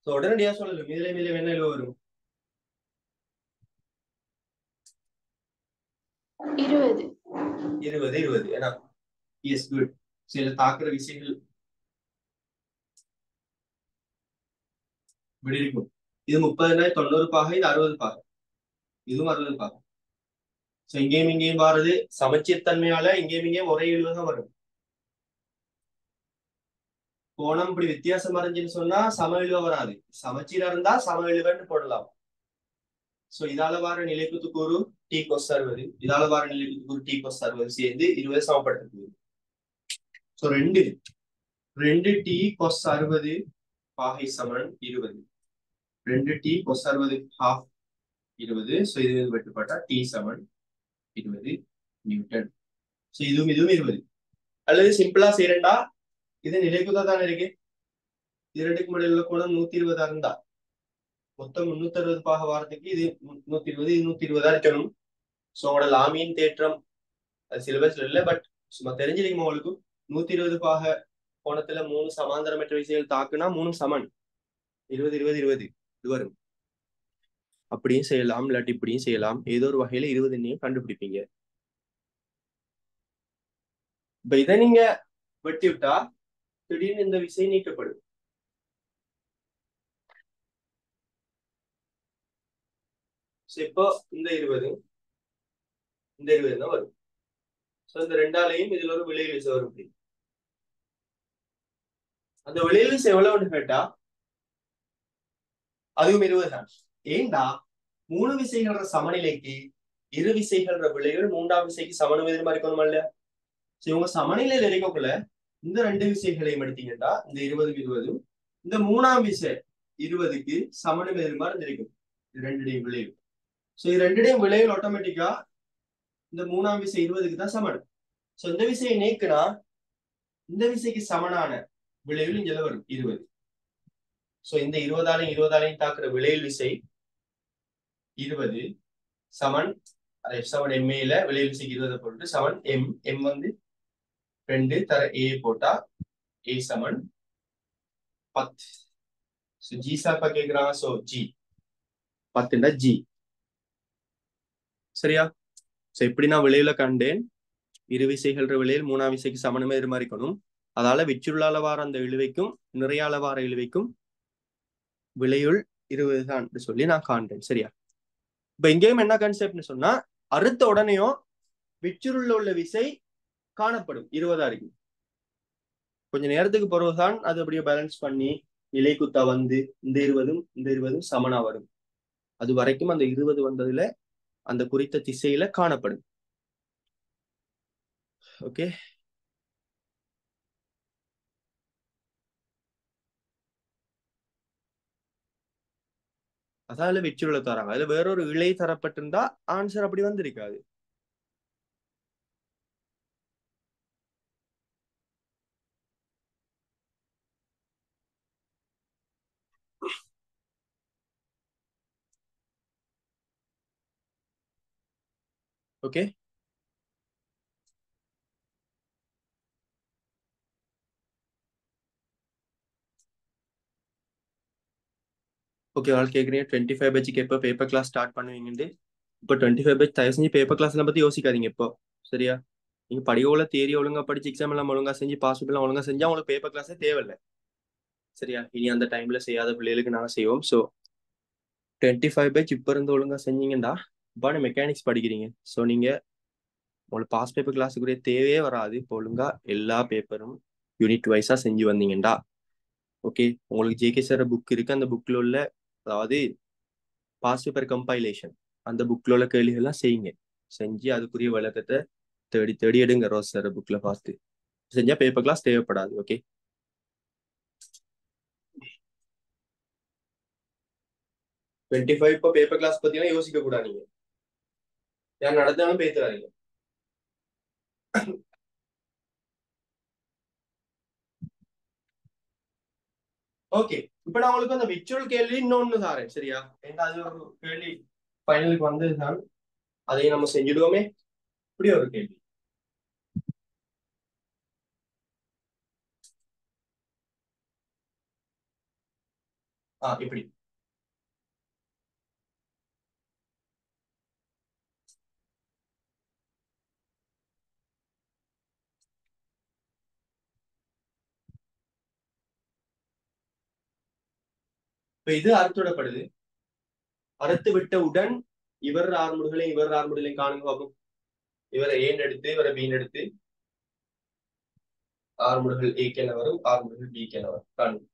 சோ உடனடியா சொல்லலாம் இதுல என்ன இழுவை வரும்? 20. 20 ஏன்னா எஸ் குட். சில தாக்குற விசைகள் இப்படி இருக்கும். இது 30 90 பாகை, இது 60 பாகை, இதுவும் 60 பாகை. சோ இங்கேயும் இங்கேயும் வாரது சமச்சீர் தன்மையால இங்கேயும் ஒரே இழுவதான் வரும். கோணம் இப்படி வித்தியாசம் அறிஞ்சுன்னு சொன்னா சம இழுவ வராது. சமச்சீரா இருந்தா சம இழுவன்னு போடலாம். சோ இதால வார நிலைக்குத்து கூறு டி கொஸ் 60, இதால வார நிலைக்குத்து கூறு டி கொஸ் 60 சேர்ந்து 20 சமப்படுத்த. சோ 2 டி கொஸ் 60 பாகை சமன் 20. 2 டி கொஸ் 60 half 20. சோ இது வெட்டுப்பட்டா டி சமன் 20 நியூட்டன். சோ இதுவும் 20. அல்லது சிம்பிளா செய்யறா, இது நிலைக்குத்தா தானே இருக்கு. இது ரெண்டுக்கு முன்னாடி உள்ள கோணம் 120 இருந்தா மொத்தம் 360 பாக வாரத்துக்கு இது 120, இது 120 இருக்கணும். சோ உங்களோட லாமியின் தேற்றம் அது சிலபஸ்ல இல்ல, பட் சும்மா தெரிஞ்சிருக்குமா உங்களுக்கு? 120 பாக கோணத்துல 3 சமாந்தரமற்ற விசைகள் தாக்குனா 3 சமன் 20 20 20 இது வரும். அப்படியும் செய்யலாம், இல்லாட்டி இப்படியும் செய்யலாம். ஏதோ ஒரு வகையில 20 கண்டுபிடிப்பீங்க. இப்ப இதை நீங்க வெட்டி விட்டா திடீர்னு இந்த விசை நீக்கப்படும். இப்போ இந்த 20 தான் வரும். சோ இந்த ரெண்டாலையும் இதுல ஒரு விளைவு விசை வரும். அந்த விளைவு விசை எவ்வளவுன்னு கேட்டா அதுவும் 20 தான். ஏண்டா 3 விசைகள சமநிலைக்கு இரு விசைகள விளைவுகள் 3ஆம் விசைக்கு சமணம் எதிர்மா இருக்கணும் இல்ல. சரி, உங்க சமநிலையில இருக்கக்குள்ள இந்த 2 விசைகளையும் எடுத்தீங்கன்னா இந்த 20 இந்த 3ஆம் விசை 20க்கு சமணம் எதிர்மா இருந்திருக்கும். இது ரெண்டுடையும் விளைவு. சோ இது ரெண்டுடையும் விளைவுகள் ஆட்டோமேட்டிக்கா இந்த 3ஆம் விசை 20க்கு தான் சமன். சோ இந்த விசையை நீக்கினா இந்த விசைக்கு சமனான விளைவில் இங்க வரும் 20. சோ இந்த 20ஆலையும் தாக்குற விளைவு விசை 20 சமன் F7 MA விளைவு விசைக்கு 20 போட்டு சமன் M வந்து 2 தர A போட்டா A சமன் 10. சோ G சாப்பா கேக்குறாங்க. So G 10 G. சரியா? சோ இப்படி நான் விளைவுல கண்டேன். இரு விசைகள் விளைவில் 3ஆம் விசைக்கு சமனமே இது மாதிரி இருக்கணும். அதால விச்சுள்ளால வார அந்த இழுவைக்கும் நிறையால வார இழுவைக்கும் விளையுள் 20 தான் சொல்லி நான் காண்றேன். சரியா? இப்ப இங்கேயும் என்ன கான்செப்ட்னு சொன்னா அறுத்த உடனேயும் விச்சுருள்ள உள்ள விசை காணப்படும் 20 இருக்கு. கொஞ்ச நேரத்துக்கு பிறகுதான் அது அப்படியே பேலன்ஸ் பண்ணி நிலை குத்தா வந்து இந்த 20 சமனா வரும். அது வரைக்கும் அந்த 20 வந்ததுல அந்த குறித்த திசையில காணப்படும். ஓகே, அதால விச்சுருள தராங்க. அதுல வேறொரு இழை தரப்பட்டிருந்தா ஆன்சர் அப்படி வந்திருக்காது. Okay, okay. ஆள் கேக்குறீங்க 25 பேட்சுக்கு எப்போ பேப்பர் கிளாஸ் ஸ்டார்ட் பண்ணுவீங்கன்னு. இப்போ 25 பேட்ச் தயவு செஞ்சு பேப்பர் கிளாஸ் பத்தி யோசிக்காதீங்க இப்போ. சரியா? நீங்க படிக்கோல தியரி ஒழுங்கா படிச்சு எக்ஸாம் எல்லாம் ஒழுங்கா செஞ்சு பாஸ் எல்லாம் ஒழுங்கா செஞ்சா உங்களுக்கு பேப்பர் கிளாஸே தேவையில்லை. சரியா? இனி அந்த டைம்ல செய்யாத பிள்ளைகளுக்கு நாங்க செய்வோம். ஸோ 25 பேட்ச் இப்ப இருந்து ஒழுங்கா செஞ்சீங்கன்னா இப்போ மெக்கானிக்ஸ் படிக்கிறீங்க. ஸோ நீங்க உங்களுக்கு பாஸ் பேப்பர் கிளாஸுக்குரிய தேவையே வராது. இப்போ ஒழுங்கா எல்லா பேப்பரும் யூனிட் வைஸா செஞ்சு வந்தீங்கண்டா ஓகே. உங்களுக்கு ஜேகே சார் புக் இருக்கு. அந்த புக்ல உள்ள அதாவது பாஸ் பேப்பர் கம்பைலேஷன் அந்த புக்ல உள்ள கேள்விகள்லாம் செய்யுங்க. செஞ்சு அதுக்குரிய விளக்கத்தை தேடி தேடி எடுங்க. ரோஸ் சார் புக்ல பார்த்து செஞ்சா பேப்பர் கிளாஸ் தேவைப்படாது. ஓகே, 25 இப்போ பேப்பர் கிளாஸ் பத்திலாம் யோசிக்க கூடாது. நீங்க யார் நடந்தாலும் பேசுறாங்க. ஓகே, இப்ப நான் உங்களுக்கு அந்த விச்சுவல் கேள்வி இன்னொன்னு தாரேன், சரியா? ஏன்னா அது ஒரு கேள்வி ஃபைனலுக்கு வந்ததுதான், அதையும் நம்ம செஞ்சுடுவோமே. இப்படி ஒரு கேள்வி. இப்படி இப்ப இது அறுத்துவிடப்படுது. அறுத்து விட்டவுடன் இவர் ஆர்முடுகளையும் காணுங்க பார்ப்போம். இவரை ஏன் எடுத்து இவரை பீன் எடுத்து ஆர்முடுகள் ஏக்கு என்ன வரும், ஆர்முடுகள் பிக்கு என்ன வரும் காணுங்க.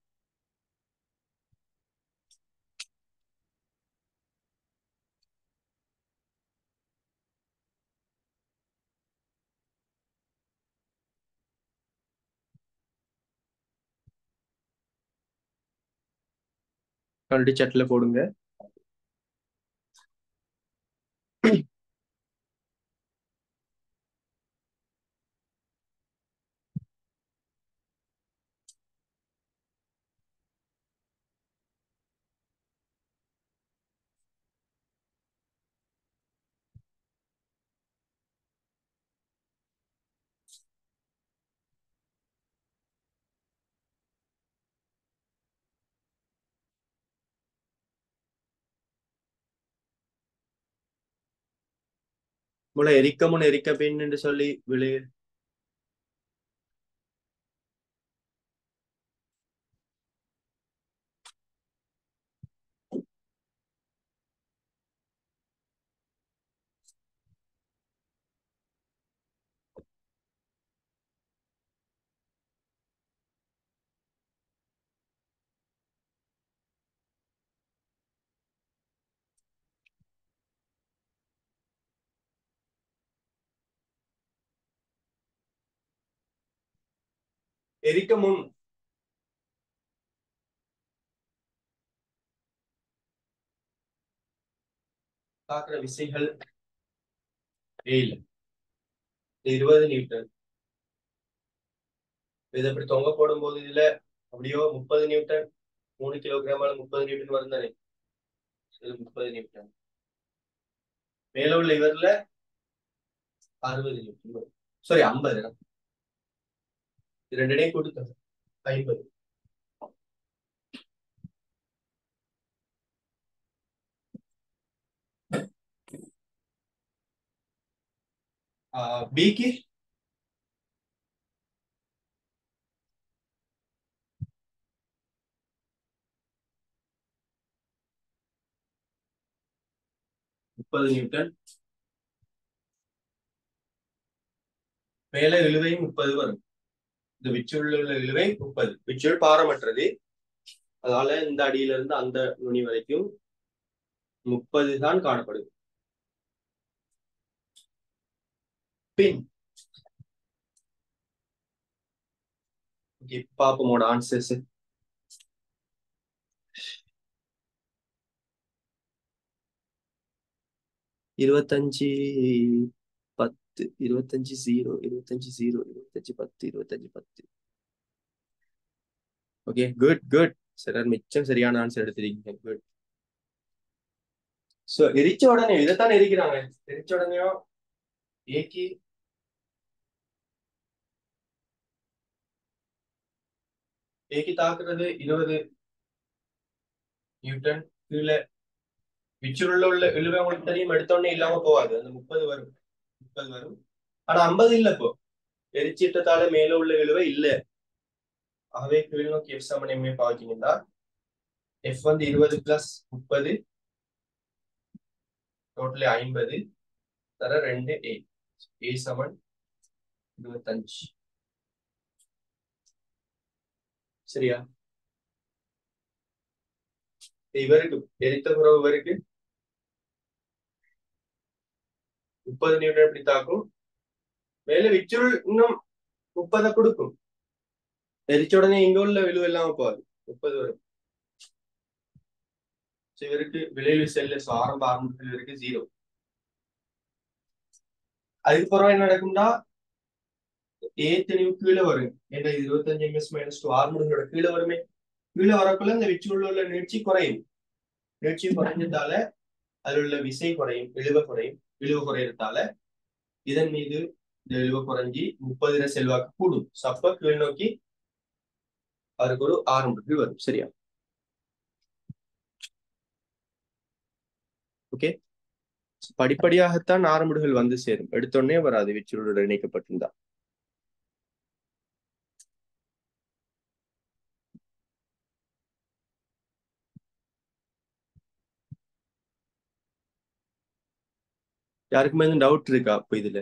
கண்டு சட்டில் போடுங்க. முளை எரிக்க முன் எரிக்க பின் என்று சொல்லி விழு. எரிக்க முன் தாக்குற விசைகள் 7, 20 நியூட்டன். இதை அப்படி தொங்க போடும் போது இதுல அப்படியோ 30 நியூட்டன், 3 கிலோகிராம் 30 நியூட்டன் வரும் தானே. இது 30 நியூட்டன். மேல உள்ள இவர்ல 60 நியூட்டன் வரும். சாரி 50. ரெண்டையும் கொடுத்தது 50. பிக்கு 30 நியூட்டன். மேல இழுவை 30 வரும். இந்த விச்சுள்ள இழுவை 30. விச்சுள் பாரமற்றது, அதனால இந்த அடியில இருந்து அந்த நுனி வரைக்கும் 30 தான் காணப்படுது. பின் பாப்போமோட answers. 25 10, 25 0, 25 0, 25 10, 25 10. Okay, good good. Sir மிச்சம் சரியான ஆன்சர் எடுத்திருக்கீங்க. குட். சோ எரிச்ச உடனே இதைத்தான் எரிக்கிறாங்க. எரிச்ச உடனேயும் ஏக்கி தாக்குறது 20 நியூட்டன். கீழே விச்சுள்ள உள்ள இழுவை உங்களுக்கு தெரியும், எடுத்தோடனே இல்லாம போகாது. அந்த 30 வரும், 30 வரும். ஆனா 50 இல்ல. இப்போ எரிச்சிட்டதால மேல உள்ள இழுவை இல்ல. ஆகவே கீழ் நோக்கி எஃப் சமன் எம்ஏ பாத்தீங்கன்னா எஃப் வந்து 20 பிளஸ் 30 டோட்டலி 50 தர 2 ஏ. ஏ சமன் 25. சரியா? இவருக்கு எரித்த புறவு இவருக்கு 30 நியூட்டன் எப்படி தாக்கும். மேல விச்சுள் இன்னும் 30 கொடுக்கும். எரிச்ச உடனே இங்க உள்ள விழுவு இல்லாம போகாது, 30 வரும். இவருக்கு விளைவு செல்ல ஆரம்ப இவருக்கு 0. அதுக்கப்புறம் என்ன நடக்கும்னா ஏத்தனிவு கீழே வரும். ஏன்னா 25 ms - 2 ஆர்முடுகளோட கீழே வருமே. கீழே வரக்குள்ள இந்த விச்சுள்ள உள்ள நீட்சி குறையும். நீட்சி குறைஞ்சதால அதில் உள்ள விசை குறையும், இழுவை குறையும். இழுவு குறையறதால இதன் மீது இந்த இழுவை குறைஞ்சி 30 செல்வாக்கு கூடும். அப்ப கீழ் நோக்கி அவருக்கு ஒரு ஆரம்பத்தில் வரும். சரியா? ஓகே. படிப்படியாகத்தான் ஆரம்புகள் வந்து சேரும். எடுத்தோடனே வராது விச்சுருடன் இணைக்கப்பட்டிருந்தா. யாருக்குமே எதுவும் டவுட் இருக்கா அப்ப இதுல?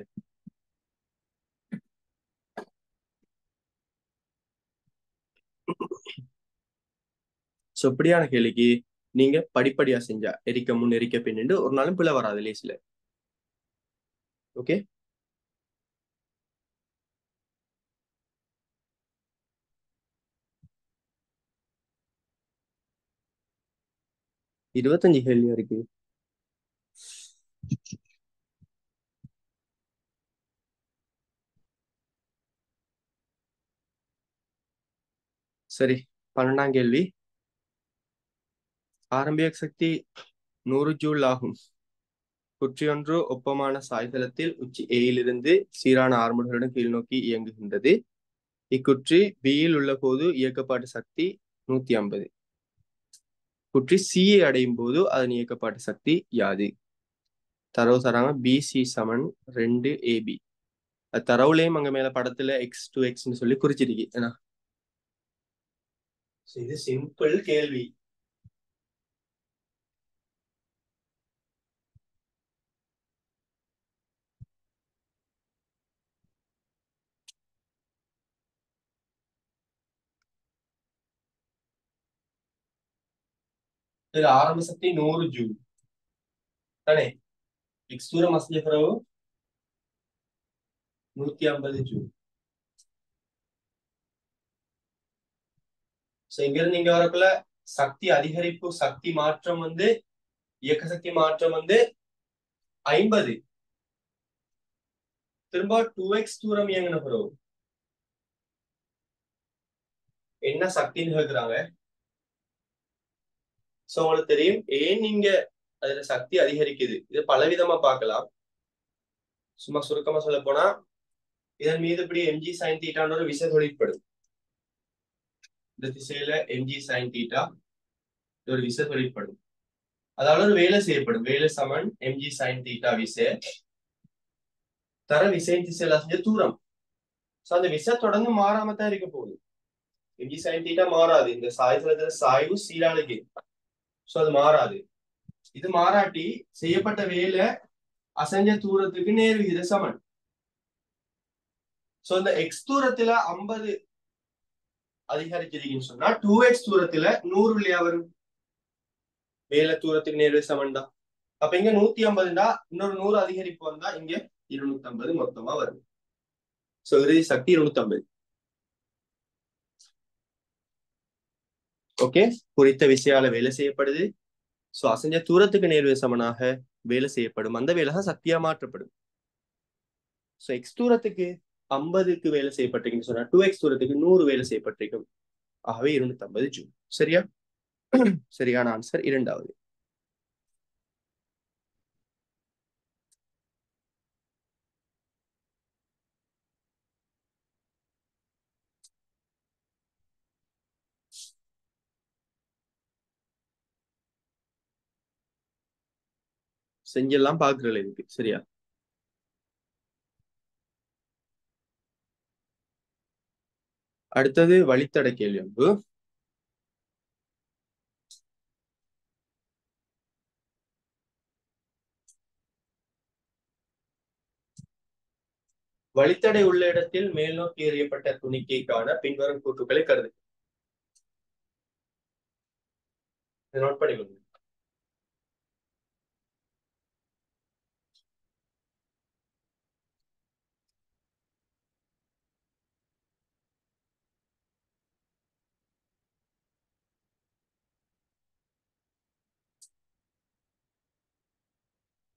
சோ இப்படியான கேள்விக்கு நீங்க படிப்படியா செஞ்சா எரிக்க முன் எரிக்க பின்னு ஒரு நாளும் பிள்ளை வராது லேசில. ஓகே. இருபத்தஞ்சு கேள்வியா இருக்கு. சரி, 12ஆம் கேள்வி. ஆரம்பிய சக்தி 100 ஜூல் ஆகும். குற்றியொன்று ஒப்பமான சாய்தளத்தில் உச்சி ஏயிலிருந்து சீரான ஆரம்புகளுடன் கீழ் நோக்கி இயங்குகின்றது. இக்குற்றி பியில் உள்ள போது இயக்கப்பாட்டு சக்தி 150. குற்றி சியை அடையும் போது அதன் இயக்கப்பாட்டு சக்தி யாது? தரவு தராங்க பிசி சமன் 2 AB. அது தரவுலையும் அங்க மேல படத்துல x2x சொல்லி குறிச்சிருக்கு. ஏன்னா இது சிம்பிள் கேள்வி. இதுல ஆரம்ப சக்தி 100 ஜூல் தானே. x தூரம் அசைஞ்ச பிறகு 150 ஜூல். இங்க இருந்து இங்க வரக்குள்ள சக்தி அதிகரிப்பு, சக்தி மாற்றம் வந்து இயக்க சக்தி மாற்றம் வந்து 50. திரும்ப 2x தூரம் இயங்கின பிறகு என்ன சக்தின்னு கேக்குறாங்க. சோ உங்களுக்கு தெரியும் ஏன் நீங்க அதுல சக்தி அதிகரிக்குது. இது பலவிதமா பார்க்கலாம். சும்மா சுருக்கமா சொல்ல போனா இதன் மீது இப்படி mg sin தீட்டான்ற ஒரு விசை தொழிற்படும். இந்த திசையில mg sin தீட்டா ஒரு விசை தொழிற்படும். அதாவது ஒரு வேலை செய்யப்படும். வேலை சமன் mg sin தீட்டா விசை தர விசை திசையில செஞ்ச தூரம். சோ அந்த விசை தொடர்ந்து மாறாம தான் இருக்க போகுது. mg sin தீட்டா மாறாது. இந்த சாய்தளத்துல சாய்வு சீரானது. சோ அது மாறாது. இது மாறாட்டி செய்யப்பட்ட வேலை அசைஞ்ச தூரத்துக்கு நேர் விகித சமன். சோ இந்த x தூரத்துல 50 அதிகரிச்சிருக்குன்னு சொன்னா 2x தூரத்துல 100 இல்லையா வரும். வேலை தூரத்துக்கு நேர் விகித சமன் தான். அப்ப இங்க 150ண்டா இன்னொரு 100 அதிகரிப்பு வந்தா இங்க 250 மொத்தமா வரும். சோ இறுதி சக்தி 250. ஓகே. குறித்த விசையால வேலை செய்யப்படுது. சோ அசைஞ்ச தூரத்துக்கு நேர்விகித சமனாக வேலை செய்யப்படும். அந்த வேலை தான் சக்தியா மாற்றப்படும். சோ எக்ஸ் தூரத்துக்கு 50க்கு வேலை செய்யப்பட்டிருக்குன்னு சொன்னா 2x தூரத்துக்கு 100 வேலை செய்யப்பட்டிருக்கும். ஆகவே 250 ஜூல். சரியா? சரியான ஆன்சர் இரண்டாவது. செஞ்செல்லாம் பாக்குறல இருக்கு. சரியா? அடுத்தது வழித்தட கேள்வி ஒன்று. வழித்தடை உள்ள இடத்தில் மேல் நோக்கி எறியப்பட்ட துணிக்கைக்கான பின்வரும் கூற்றுக்களை கருது. நோட் பண்ணிக்கொள்ளுங்க.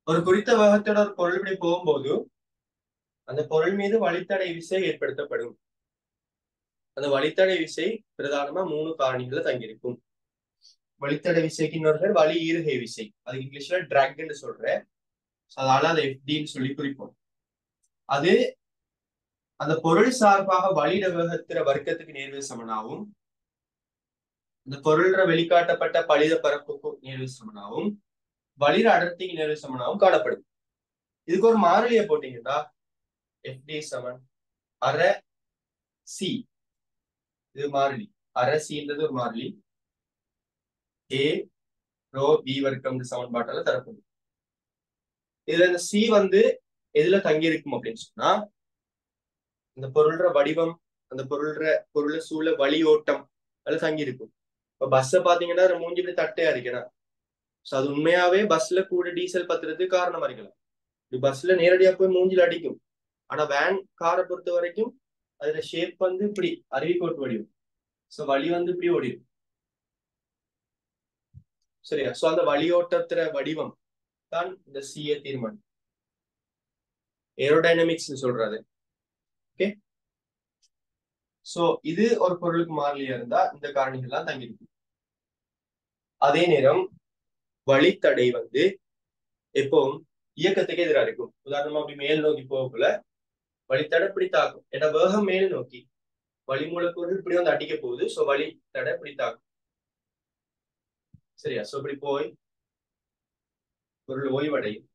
ஒரு குறித்த வேகத்தோட ஒரு பொருள் இப்படி போகும்போது அந்த பொருள் மீது வழித்தடை விசை ஏற்படுத்தப்படும். அந்த வழித்தடை விசை பிரதானமா 3 காரணிகளை தங்கியிருக்கும். வழித்தடை விசைக்கு இன்னொரு பேர் வழி ஈர்கை விசை, அது இங்கிலீஷ்ல டிராக்ன்னு சொல்றேன். அதனால அதை FDன்னு சொல்லி குறிப்போம். அது அந்த பொருள் சார்பாக வழியிட வேகத்திற வர்க்கத்துக்கு நேர்வு சமனாகவும், இந்த பொருள்ற வெளிக்காட்டப்பட்ட பலித பரப்புக்கு நேர்வு சமனாகவும், வழியிட அடர்த்திக்கு நேர்வு சமனாகவும் காணப்படும். இதுக்கு ஒரு மாறிலியை போட்டீங்கன்னா FD சமன் அரை சி, இது மாறிலி. அரை சின்றது ஒரு மாறிலி. A ரோ B வர்க்கம் சமன்பாட்டால தரப்படும். இதுல இந்த சி எதுல தங்கி இருக்கும் அப்படின்னு சொன்னா, இந்த பொருள்ற வடிவம், அந்த பொருளை சூழ வழி ஓட்டம் அதுல தங்கி இருக்கும். இப்ப பஸ்ஸ பாத்தீங்கன்னா மூஞ்சி இப்படி தட்டையா இருக்கணும். அது உண்மையாவே பஸ்ல கூட டீசல் பத்துறதுக்கு காரணமா இருக்கலாம். பஸ்ல நேரடியா போய் மூஞ்சில அடிக்கும். ஆனா வேன் காரை பொறுத்த வரைக்கும் அதுல ஷேப் இப்படி அருவிக்கோட்டு வடிவம். சோ வழி இப்படி ஓடிடும். சரியா? சோ அந்த வழியோட்டத்துல வடிவம் தான் இந்த சிஏ தீர்மானம், ஏரோடைனமிக்ஸ் சொல்றது. ஓகே, சோ இது ஒரு பொருளுக்கு மாறிலியா இருந்தா இந்த காரணிகள்லாம் தங்கியிருக்கும். அதே நேரம் வழித்தடை எப்பவும் இயக்கத்துக்கு எதிராக இருக்கும். உதாரணமா அப்படி மேல் நோக்கி போகக்குள்ள வழித்தடை இப்படி தாக்கும். ஏன்னா வேகம் மேல் நோக்கி, வழி மூலக்கூறு இப்படி அடிக்க போகுது. சோ வழித்தடை இப்படி தாக்கும். சரியா? சோ இப்படி போய் பொருள் ஓய்வடையும்,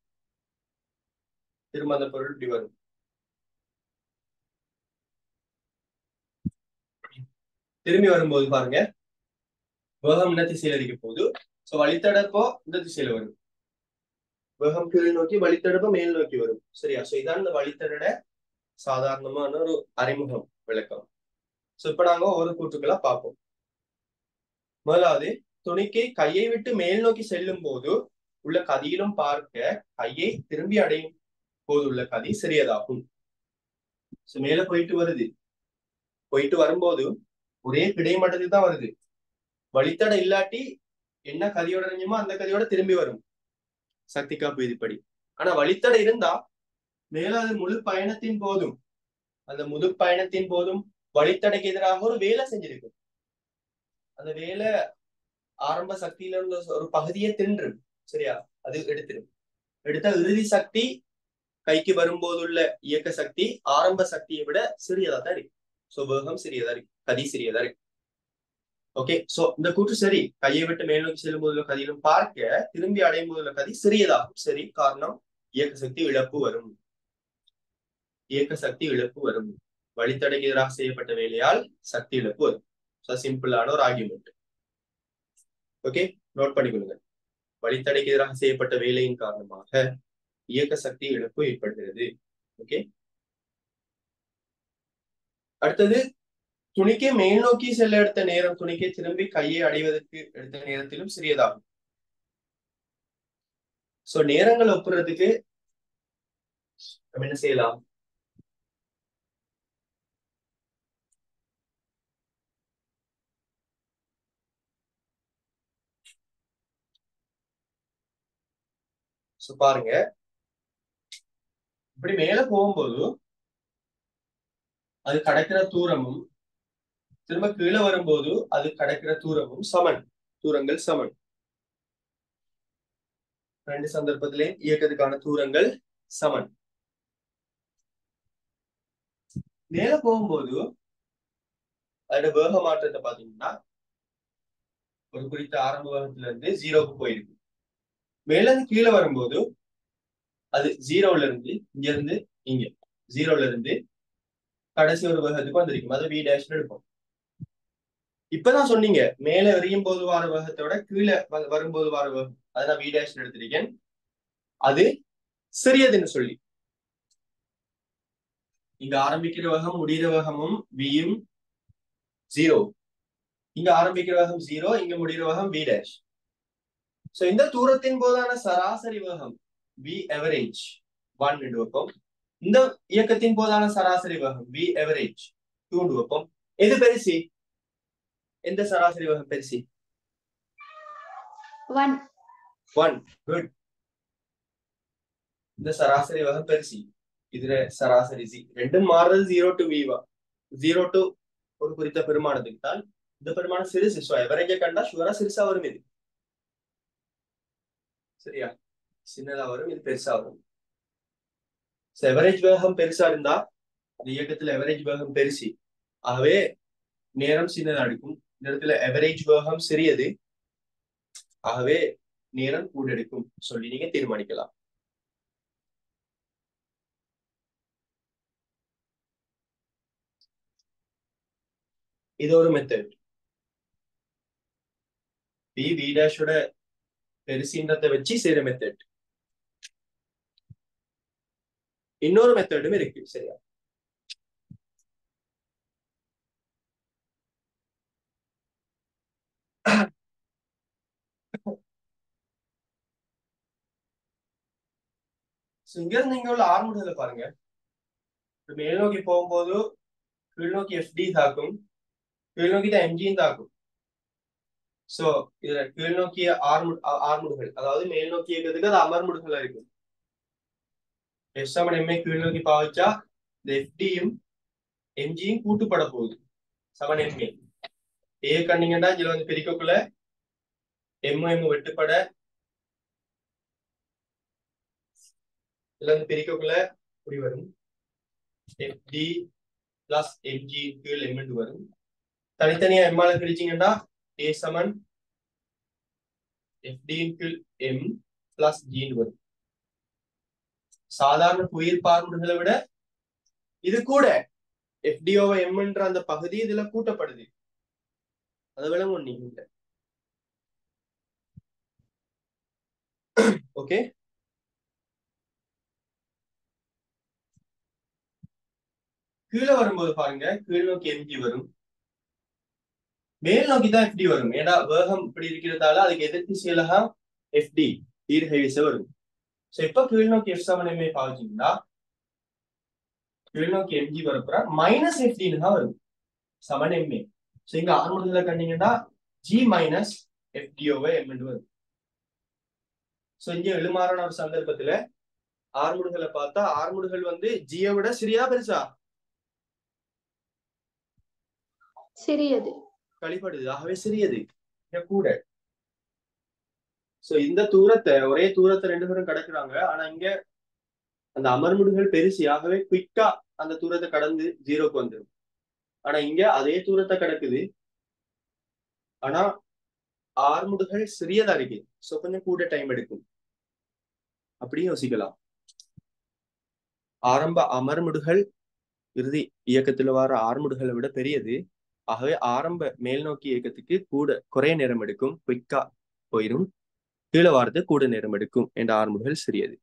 திரும்ப அந்த பொருள் இப்படி வரும். திரும்பி வரும்போது பாருங்க, வேகம் இந்த திசையில அடிக்க போகுது. சோ வழித்தடப்போ இந்த திசையில வரும். வேகம் கீழ் நோக்கி, வழித்தடப்போ மேல் நோக்கி வரும். சரியா? சோ இதான் இந்த வழித்தட சாதாரணமான ஒரு அறிமுகம் விளக்கம். சோ இப்ப நாங்க ஒரு கூற்றுக்களா பார்ப்போம். முதலாவது, துணிக்கை கையை விட்டு மேல் நோக்கி செல்லும் போது உள்ள கதியிலும் பார்க்க கையை திரும்பி அடையும் போது உள்ள கதி சிறியதாகும். மேல போயிட்டு வருது, போயிட்டு வரும்போது ஒரே கிடைமட்டத்துக்கு தான் வருது. வழித்தடை இல்லாட்டி என்ன கதியோட இறங்குமோ அந்த கதியோட திரும்பி வரும் சக்தி காப்பு விதிப்படி. ஆனா வழித்தடை இருந்தா மேல அது முழு பயணத்தின் போதும், அந்த முழு பயணத்தின் போதும் வழித்தடைக்கு எதிராக ஒரு வேலை செஞ்சிருக்கும். அந்த வேலை ஆரம்ப சக்தியில உள்ள ஒரு பகுதியை தின்று, சரியா, அது எடுத்த இறுதி சக்தி கைக்கு வரும்போது உள்ள இயக்க சக்தி ஆரம்ப சக்தியை விட சிறியதா தான் இருக்கு. சோ வேகம் சிறியதா இருக்கு, கதி சிறியதா இருக்கு. ஓகே, சோ இந்த கூற்று சரி. கையை விட்டு மேல் நோக்கி செல்லும் போதுள்ள கதியிலும் பார்க்க திரும்பி அடையும் போதுள்ள கதி சிறியதாகும். சரி, காரணம் இயக்க சக்தி இழப்பு வரும். இயக்க சக்தி இழப்பு வரும். வழித்தடைக்கு எதிராக செய்யப்பட்ட வேலையால் சக்தி இழப்பு வரும். சிம்பிளான ஒரு ஆர்கியூமெண்ட். ஓகே, நோட் பண்ணிக்கொள்ளுங்க. வழித்தடைக்கு எதிராக செய்யப்பட்ட வேலையின் காரணமாக இயக்க சக்தி இழப்பு ஏற்படுகிறது. ஓகே, அடுத்தது, துணிக்கை மேல் நோக்கி செல்ல எடுத்த நேரம் துணிக்கை திரும்பி கையை அடைவதற்கு எடுத்த நேரத்திலும் சிறியதாகும். சோ நேரங்கள் ஒப்புறதுக்கு நம்ம என்ன செய்யலாம்? பாருங்க, இப்படி மேல போகும்போது அது கடக்கிற தூரமும் திரும்ப கீழே வரும்போது அது கடக்கிற தூரமும் சமன். தூரங்கள் சமன். ரெண்டு சந்தர்ப்பத்திலே இயக்கத்துக்கான தூரங்கள் சமன். மேல போகும்போது அதோட வேக மாற்றத்தை பாத்தீங்கன்னா ஒரு குறித்த ஆரம்ப வேகத்துல இருந்து 0க்கு போயிருக்கு. மேல இருந்து கீழே வரும்போது அது 0ல இருந்து இங்க இருந்து இங்க 0ல இருந்து கடைசி ஒரு வேகத்துக்கு வந்திருக்கும். அது V' எடுப்போம். இப்பதான் சொன்னீங்க மேல எறியும் போது வார வேகத்தோட கீழே வரும்போது வார வேகம், அதான் V' எடுத்திருக்கேன். அது சிறியதுன்னு சொல்லி. இங்க ஆரம்பிக்கிற வேகம் முடிகிற வேகமும் Vயும் 0. இங்க ஆரம்பிக்கிற வேகம் 0, இங்க முடிகிற வேகம் V'. சோ இந்த தூரத்தின் போதான சராசரி வேகம் V average 1 என்று வைப்போம். இந்த இயக்கத்தின் போதான சராசரி வேகம் V average 2 என்று வைப்போம். எது பெருசி? எந்த சராசரி வேகம் பெருசி? 1. குட். இந்த சராசரி வேகம் பெருசி. இதுல சராசரி Z ரெண்டும் மாறுறது 0 to V வா, 0 to ஒரு குறித்த பெருமானத்துக்கு தான் இந்த பெருமானம் சிறுசு. ஸோ எவரேஜை கண்டா ஷுவரா சிறுசா வரும் இது. சரியா? சின்னதா வரும், இது பெருசா வரும். எவரேஜ் வேகம் பெருசா இருந்தா இந்த இயக்கத்துல எவரேஜ் வேகம் பெருசி, ஆகவே நேரம் சின்னதா எடுக்கும். இந்த இடத்துல எவரேஜ் வேகம் சிறியது, ஆகவே நேரம் கூட எடுக்கும் சொல்லி நீங்க தீர்மானிக்கலாம். இது ஒரு மெத்தட். வி டேஷோட பெருசின்றதை வச்சு செய்யற மெத்தட். இன்னொரு மெத்தடும் இருக்கு. சரியா? இங்க இருந்து இங்க உள்ள ஆர்முடுகளை பாருங்க. மேல் நோக்கி போகும்போது கீழ் நோக்கி எஃப்டி தாக்கும், கீழ் நோக்கி தான் எம்ஜியும் தாக்கும். சோ இதுல கீழ் நோக்கிய ஆர்முடுகள், அதாவது மேல் நோக்கி இயக்கிறதுக்கு அது அமர்முடுகளா இருக்கும். எஃப் சமன் எம்ஐ கீழ் நோக்கி பாவிச்சா இந்த எஃப்டியும் எம்ஜியும் கூட்டுப்பட போகுது. சமன் எம்ஏ ஏ கண்டிங்கன்னா இதுல வந்து பிரிக்கக்குள்ள எம் வெட்டுப்பட, இதுல வந்து பிரிக்கக்குள்ள இப்படி வரும். எஃப்டி பிளஸ் எம்ஜி கீழ் எம் வரும். தனித்தனியா எம்மால பிரிச்சீங்கன்னா ஏ சமன் எஃப்டி கீழ் எம் பிளஸ் ஜின்னு வரும். சாதாரண புயிர் பார்முடுகளை விட இது கூட எஃப்டிஓ எம்ன்ற அந்த பகுதி இதுல கூட்டப்படுது. அதை விளங்கும் நீங்க. ஓகே, கீழே வரும்போது பாருங்க, கீழ் நோக்கி எம்ஜி வரும், மேல் நோக்கி தான் எஃப்டி வரும். ஏன்னா வேகம் இப்படி இருக்கிறதால அதுக்கு எதிர்த்து செயலாக எஃப்டி தீர்க்கை விச வரும். சோ இப்ப கீழ் நோக்கி எஃப் சமன் எம்ஏ பாவிச்சீங்கன்னா கீழ் நோக்கி எம்ஜி வரப்புற மைனஸ் எஃப்டின்னு தான் வரும் சமன் எம்ஏ. சோ இங்க ஆர்முடுகளை கண்டீங்கன்னா ஜி மைனஸ் எஃப்டிஓவை எம் வரும். சோ இங்க எழுமாறான ஒரு சந்தர்ப்பத்துல ஆர்முடுகளை பார்த்தா ஆர்முடுகள் வந்து ஜியை விட சிறியா பெருசா சிறியது கழிப்படுது, ஆகவே சிறியது கூட. சோ இந்த தூரத்தை, ஒரே தூரத்தை ரெண்டு பேரும் கடக்குறாங்க, ஆனா இங்க அந்த அமர்முடுகள் பெருசு, ஆகவே குயிக்கா அந்த தூரத்தை கடந்து ஜீரோக்கு வந்துடும். ஆனா இங்க அதே தூரத்தை கடக்குது, ஆனா ஆர்முடுகள் சிறியதா இருக்கு. சோ கொஞ்சம் கூட டைம் எடுக்கும். அப்படியும் யோசிக்கலாம். ஆரம்ப அமர்முடுகள் இறுதி இயக்கத்துல வர ஆர்முடுகளை விட பெரியது, ஆகவே ஆரம்ப மேல் நோக்கி இயக்கத்துக்கு கூட குறைய நேரம் எடுக்கும், குயிக்கா போயிடும். கீழே வாரது கூட நேரம் எடுக்கும் என்ற ஆர்முடுகள் சிறியது.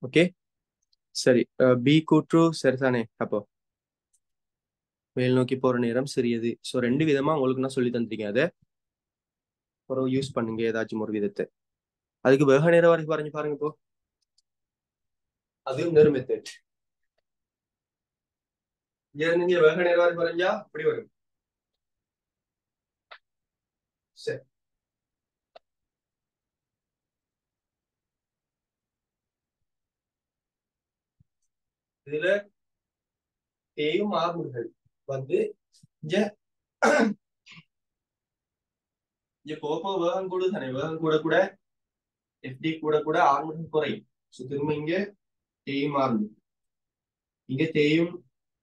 ஓகே, சரி. பி கூற்று சரிதானே? அப்போ மேல் நோக்கி போற நேரம் சிறியது. சோ ரெண்டு விதமா உங்களுக்கு நான் சொல்லி தந்திருக்கேன். அதை ஒரு யூஸ் பண்ணுங்க ஏதாச்சும் ஒரு விதத்தை. அதுக்கு வேக நேரம் வரைக்கும் வரைஞ்சு பாருங்க. இப்போ அதுவும் நேர் மெத்தட். நீங்க வேக நேரம் வரைக்கும் வரைஞ்சா அப்படி வரும். சரி, இதுல தேயும் ஆர்முடுகள் வந்து இங்க போக வேகம் கூட தானே, வேகம் கூட கூட எஃப்டி கூட கூட ஆர்முடுகள் குறையும். சோ திரும்ப இங்க தேயும் ஆர்முடு, இங்க தேயும்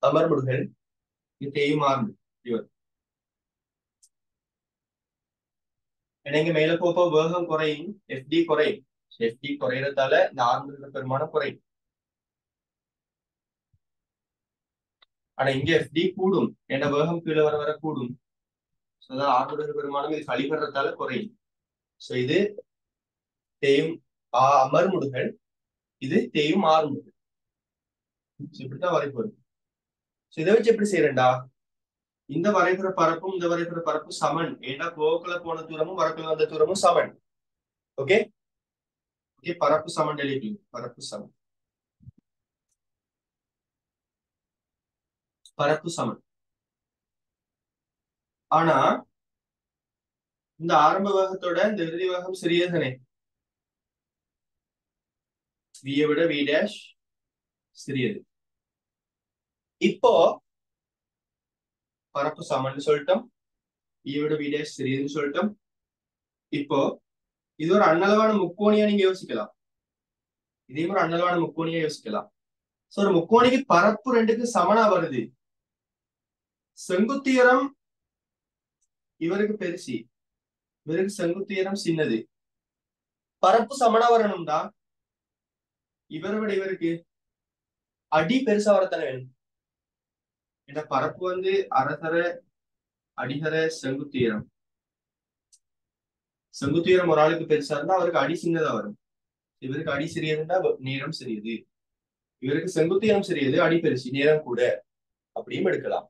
அமர்முடுகள், இங்க தேயும் ஆர்முடு. ஏன்னா இங்க மேல போக வேகம் குறையும், எஃப்டி குறையும். எஃப்டி குறையறதால இந்த ஆர்முடுகள் பெருமானம் குறையும். ஆனா இங்க எஃப்டி கூடும், ஏன்னா வேகம் கீழே வர வர கூடும். ஆர்முடுகள் பெருமானம் இது கழிவறதால குறையும். சோ இது தேயும் அமர்முடுகள், இது தேயும் ஆர்முடுகள். இப்படித்தான் வரைக்கும் வரும். இதை வச்சு எப்படி செய்யறேன்டா, இந்த வரைபட பரப்பும் இந்த வரைபட பரப்பு சமன். ஏன்னா போக்குல போன தூரமும் வரக்குள்ள வந்த தூரமும் சமன். ஓகே ஓகே, பரப்பு சமன் எழுதி, பரப்பு சமன், பரப்பு சமன். ஆனா இந்த ஆரம்ப வேகத்தோட இந்த இறுதி வேகம் சிறியதானே. வியை விட வி டேஷ் சிறியது. இப்போ பரப்பு சமன் சொல்லிட்டோம், வியை விட வி டேஷ் சிறியதுன்னு சொல்லிட்டோம். இப்போ இது ஒரு அன்னளவான முக்கோணியா நீங்க யோசிக்கலாம். இதே ஒரு அன்னளவான முக்கோணியா யோசிக்கலாம். சோ ஒரு முக்கோணிக்கு பரப்பு ரெண்டுக்கு சமனா வருது. செங்குத்துயரம் இவருக்கு பெருசி, இவருக்கு செங்குத்துயரம் சின்னது. பரப்பு சமனா வரணும்டா இவரை விட இவருக்கு அடி பெருசா வரத்தானே வேணும். இந்த பரப்பு வந்து அரசர அடிகர செங்குத்துயரம். செங்குத்துயரம் ஒரு ஆளுக்கு பெருசா இருந்தா அவருக்கு அடி சின்னதா வரும். இவருக்கு அடி சிறியதுன்னா நேரம் சிறியது. இவருக்கு செங்குத்துயரம் சிறியது, அடி பெருசு, நேரம் கூட, அப்படியும் எடுக்கலாம்.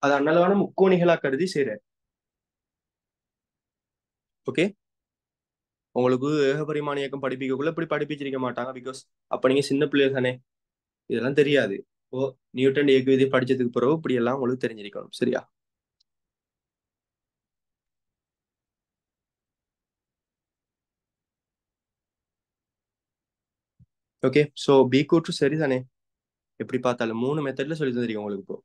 அது அன்னளவான முக்கோணிகளா கருதி செய்யற. ஓகே, உங்களுக்கு ஏகபரிமாண இயக்கம் படிப்பிக்கக்குள்ள இப்படி படிப்பிச்சிருக்க மாட்டாங்க. பிகாஸ் அப்ப நீங்க சின்ன பிள்ளைகள் தானே, இதெல்லாம் தெரியாது. ஓ, நியூட்டன் இயக்க விதி படிச்சதுக்கு பிறகு இப்படி எல்லாம் உங்களுக்கு தெரிஞ்சிருக்கணும். சரியா? ஓகே, சோ பி கூற்று சரிதானே. எப்படி பார்த்தாலும் 3 மெத்தட்ல சொல்லி தந்திருக்கேன் உங்களுக்கு. இப்போ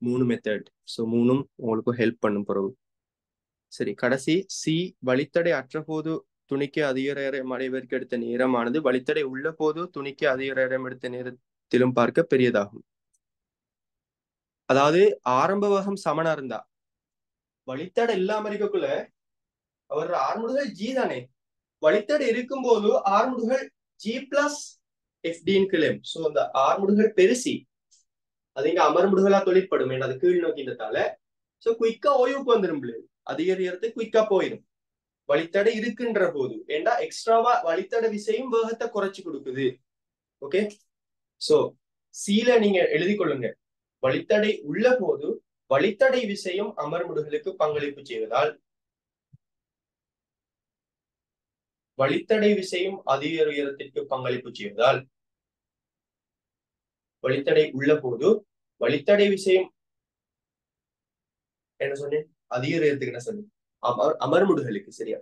3 மெத்தட். சோ 3ம் உங்களுக்கு ஹெல்ப் பண்ணும் பிறகு. சரி, கடைசி சி, வழித்தடை அற்ற போது துணிக்கு அதிகரம் அடைவதற்கு எடுத்த நேரமானது வழித்தடை உள்ள போது துணிக்கு அதிகரம் எடுத்த நேரத்திலும் பார்க்க பெரியதாகும். அதாவது ஆரம்ப வேகம் சமனா இருந்தா வழித்தடை இல்லாம இருக்கக்குள்ள அவர் ஆர்முடுகள் ஜி தானே. வழித்தடை இருக்கும் போது ஆர்முடுகள் ஜி பிளஸ் எஃப்டின்னு கிளம். சோ அந்த ஆர்முடுகள் பெருசி, அது இங்க அமர்முடுகளா தொழிற்படும். ஏன்னா அது கீழ் நோக்கின்றதால சோ குயிக்கா ஓய்வுக்கு வந்துடும். அதிகரிக்கிறது குயிக்கா போயிடும் வழித்தடை இருக்குன்ற போது. ஏண்டா எக்ஸ்ட்ராவா வழித்தடை விசையும் வேகத்தை குறைச்சு கொடுக்குது. ஓகே, சோ சீல நீங்க எழுதி கொள்ளுங்க. வழித்தடை உள்ள போது வழித்தடை விசையும் அமர்முடுகளுக்கு பங்களிப்பு செய்வதால் வழித்தடை விசையும் அதிக உயரத்திற்கு பங்களிப்பு செய்வதால் வழித்தடை உள்ள போது வழித்தடை விசையும் என்ன சொன்னேன், அதிக உயரத்துக்கு என்ன சொன்னேன், அமர்முடுகளுக்கு. சரியா?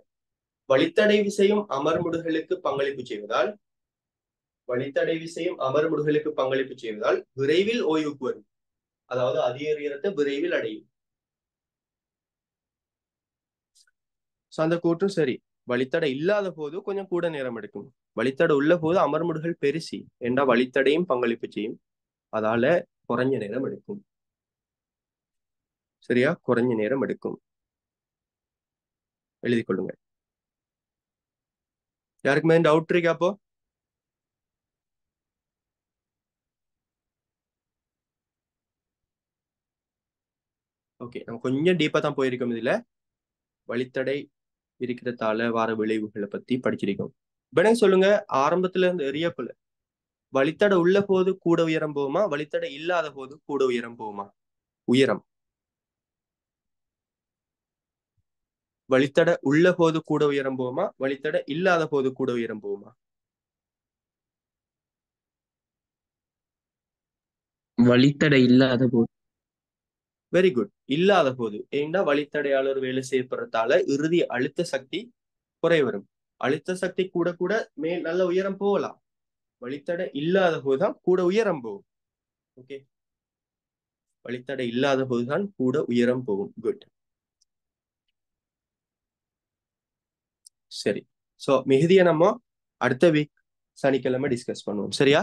வழித்தடை விசையும் அமர்முடுகளுக்கு பங்களிப்பு செய்வதால் வழித்தடை விசையும் அமர்முடுகளுக்கு பங்களிப்பு செய்வதால் விரைவில் ஓய்வுக்கு வரும். அதாவது அதிக உயரத்தை விரைவில் அடையும். அந்த கூற்றும் சரி. வழித்தடை இல்லாத போது கொஞ்சம் கூட நேரம் எடுக்கும். வழித்தடை உள்ள போது அமர்முடுகள் பெருசி, என்றா வழித்தடையும் பங்களிப்பு செய்யும். அதால குறைஞ்ச நேரம் எடுக்கும். சரியா? குறைஞ்ச நேரம் எடுக்கும். எழுதி கொள்ளுங்க. யாருக்குமே டவுட் இருக்கா? அப்போ ஓகே, நம்ம கொஞ்சம் டீப்பா தான் போயிருக்கோம். இதுல வழித்தடை இருக்கிறதால வார விளைவுகளை பத்தி படிச்சிருக்கோம். இப்ப சொல்லுங்க, ஆரம்பத்துல இருந்து எரியக்குள்ள வழித்தடை உள்ள போது கூட உயரம் போகுமா, வழித்தடை இல்லாத போது கூட உயரம் போகுமா? உயரம். வழித்தடை உள்ள போது கூட உயரம் போகுமா, வழித்தடை இல்லாத போது கூட உயரம் போகுமா? வழித்தடை இல்லாத போது. வெரி குட், இல்லாத போது. ஏன்னா வழித்தடையாளர் வேலை செய்யப்படுறதால இறுதி அழுத்த சக்தி குறை வரும். அழுத்த சக்தி கூட கூட நல்ல உயரம் போகலாம். வழித்தடை இல்லாத போதுதான் கூட உயரம் போகும். ஓகே, வழித்தடை இல்லாத போதுதான் கூட உயரம் போகும். குட். சரி, சோ மிகுதிய நம்ம அடுத்த வீக் சனிக்கிழமை டிஸ்கஸ் பண்ணுவோம். சரியா?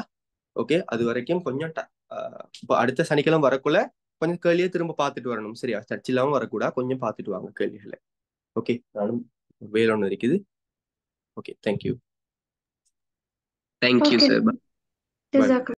ஓகே, அது வரைக்கும் கொஞ்சம் அடுத்த சனிக்கிழமை வரக்குள்ள கொஞ்சம் கேள்வியை திரும்ப பார்த்துட்டு வரணும். சரியா? சர்ச் இல்லாம வரக்கூடாது, கொஞ்சம் பார்த்துட்டு வாங்க கேள்விகளை. ஓகே, நானும் வேலை ஒன்று இருக்குது. Okay, thank you. Thank you sir. ஜஸாக்